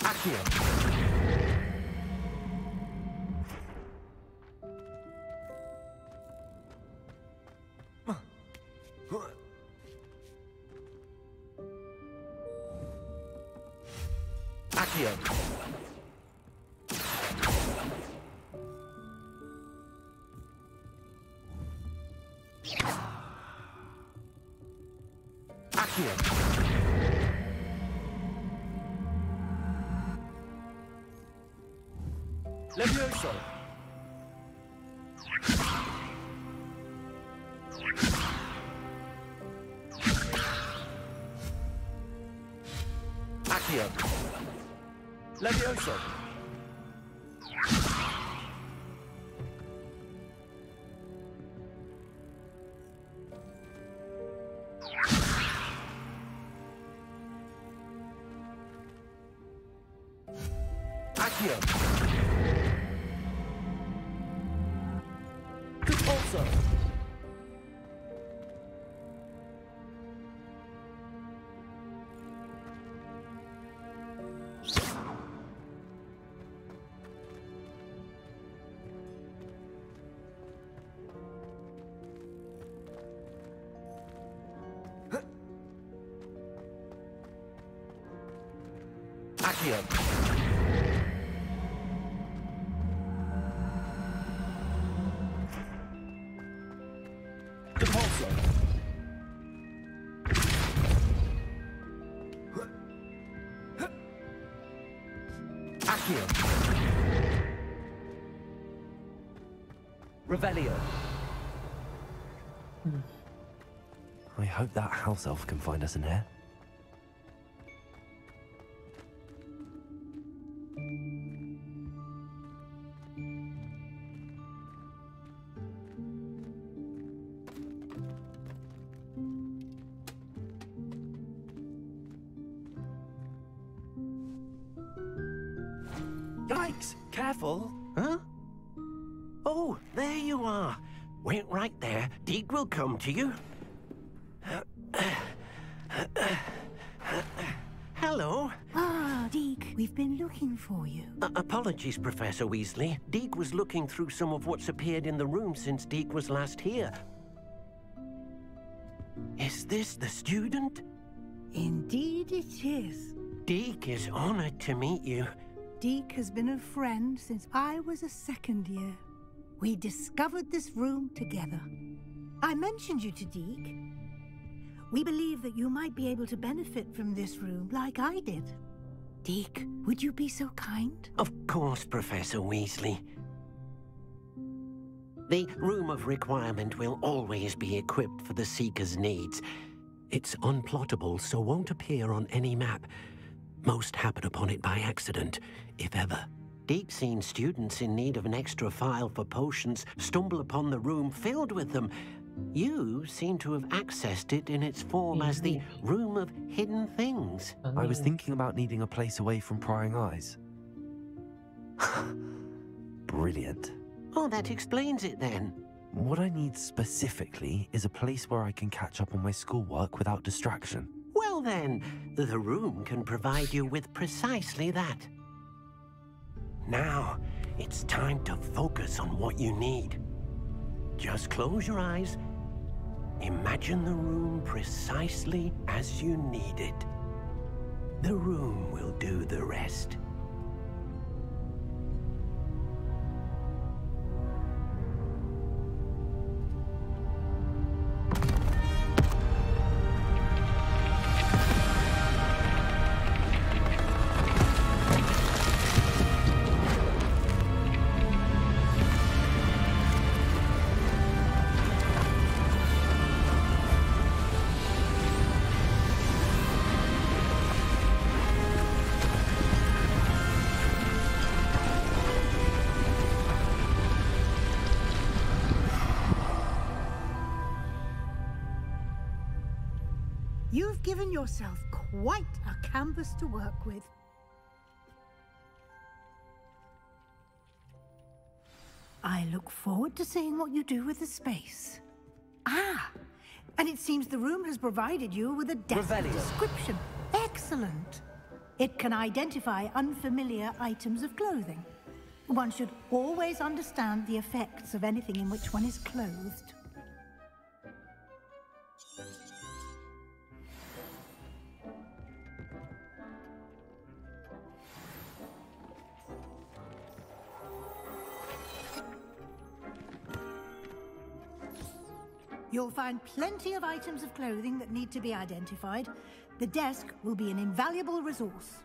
Accio. Accio. Accio. Levioso. Accio. Levioso. Accio. Compulso. Accio. Compulso. Accio. Revelio. I hope that house elf can find us an heir. Yikes! Careful. Huh? Oh, there you are. Wait right there. Deke will come to you. Hello. Ah, Deke, we've been looking for you. Apologies, Professor Weasley. Deke was looking through some of what's appeared in the room since Deke was last here. Is this the student? Indeed it is. Deke is honored to meet you. Deke has been a friend since I was a second year. We discovered this room together. I mentioned you to Deke. We believe that you might be able to benefit from this room like I did. Deke, would you be so kind? Of course, Professor Weasley. The Room of Requirement will always be equipped for the Seeker's needs. It's unplottable, so won't appear on any map. Most happen upon it by accident, if ever. Deke's seen students in need of an extra file for potions stumble upon the room filled with them. You seem to have accessed it in its form as the Room of Hidden Things. I was thinking about needing a place away from prying eyes. Brilliant. Oh, that explains it then. What I need specifically is a place where I can catch up on my schoolwork without distraction. Well then, the room can provide you with precisely that. Now, it's time to focus on what you need. Just close your eyes. Imagine the room precisely as you need it. The room will do the rest. You've given yourself quite a canvas to work with. I look forward to seeing what you do with the space. Ah, and it seems the room has provided you with a desk description. Excellent. It can identify unfamiliar items of clothing. One should always understand the effects of anything in which one is clothed. You'll find plenty of items of clothing that need to be identified. The desk will be an invaluable resource.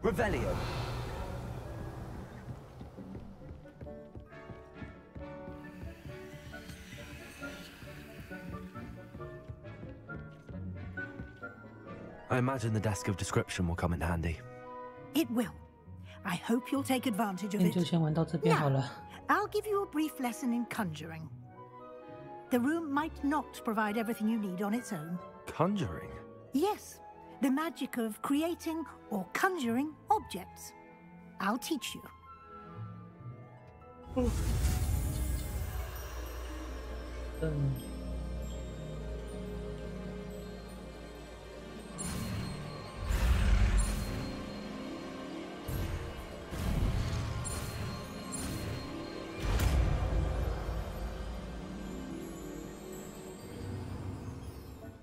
Revelio. I imagine the desk of description will come in handy. It will. I hope you'll take advantage of it. 就先玩到这边好了。 I'll give you a brief lesson in conjuring. The room might not provide everything you need on its own. Conjuring? Yes, the magic of creating or conjuring objects. I'll teach you.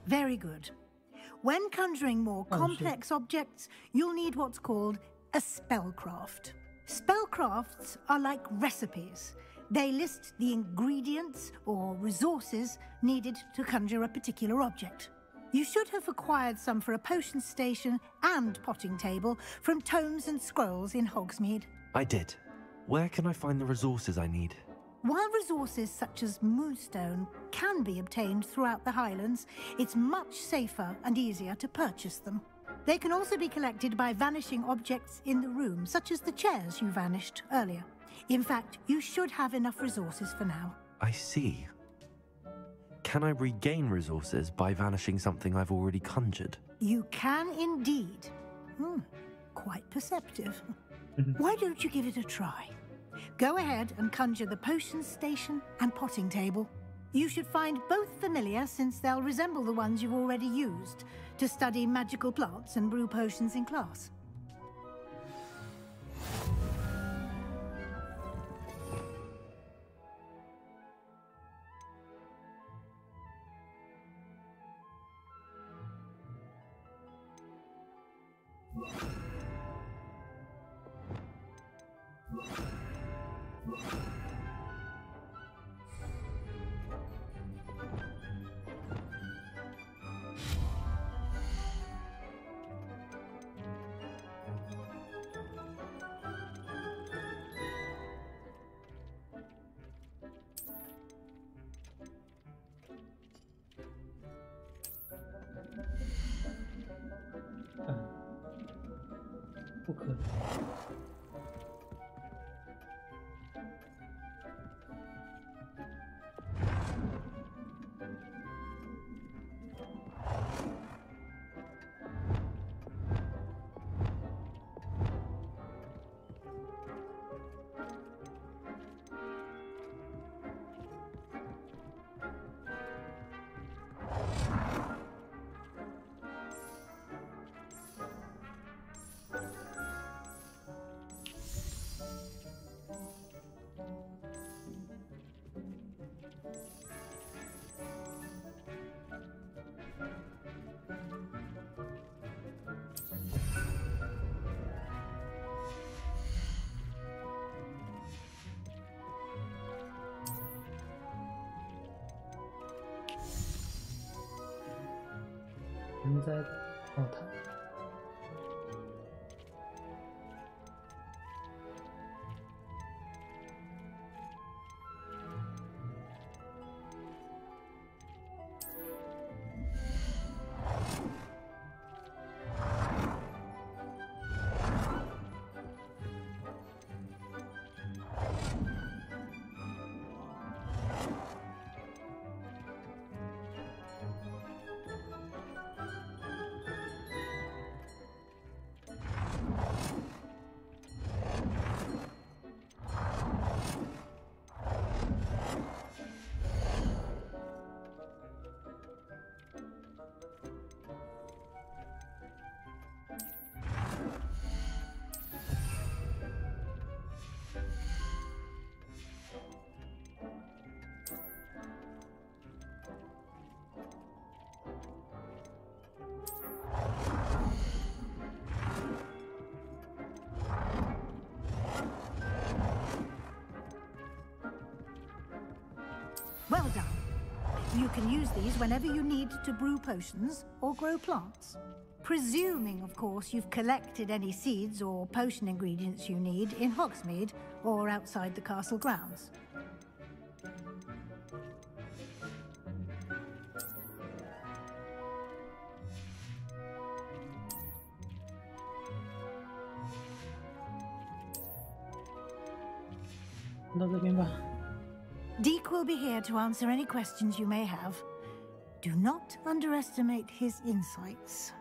Very good. When conjuring more complex objects, you'll need what's called a spellcraft. Spellcrafts are like recipes. They list the ingredients or resources needed to conjure a particular object. You should have acquired some for a potion station and potting table from tomes and scrolls in Hogsmeade. I did. Where can I find the resources I need? While resources such as moonstone can be obtained throughout the Highlands, it's much safer and easier to purchase them. They can also be collected by vanishing objects in the room, such as the chairs you vanished earlier. In fact, you should have enough resources for now. I see. Can I regain resources by vanishing something I've already conjured? You can indeed. Quite perceptive. Why don't you give it a try? Go ahead and conjure the potion station and potting table. You should find both familiar, since they'll resemble the ones you've already used to study magical plants and brew potions in class.在奥塔。Well done. You can use these whenever you need to brew potions or grow plants. Presuming, of course, you've collected any seeds or potion ingredients you need in Hogsmeade or outside the castle grounds. Deke will be here to answer any questions you may have. Do not underestimate his insights.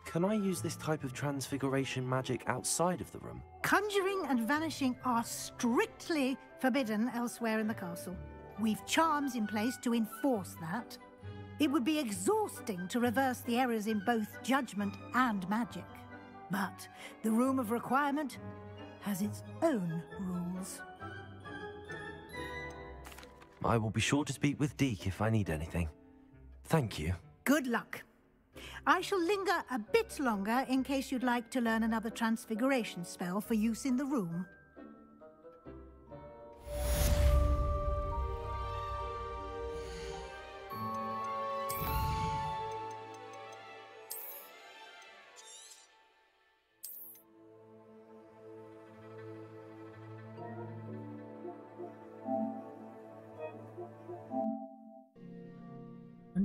Can I use this type of transfiguration magic outside of the room? Conjuring and vanishing are strictly forbidden elsewhere in the castle. We've charms in place to enforce that. It would be exhausting to reverse the errors in both judgment and magic. But the Room of Requirement has its own rules. I will be sure to speak with Deke if I need anything. Thank you. Good luck. I shall linger a bit longer in case you'd like to learn another transfiguration spell for use in the room.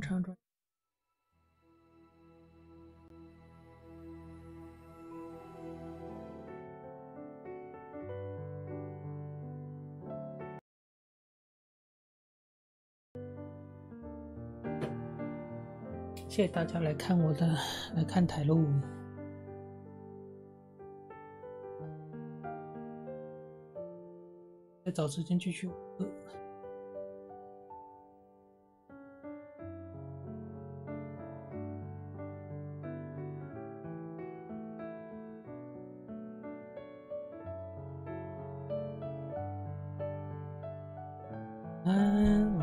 Children. 谢谢大家来看台路。再找时间继续。晚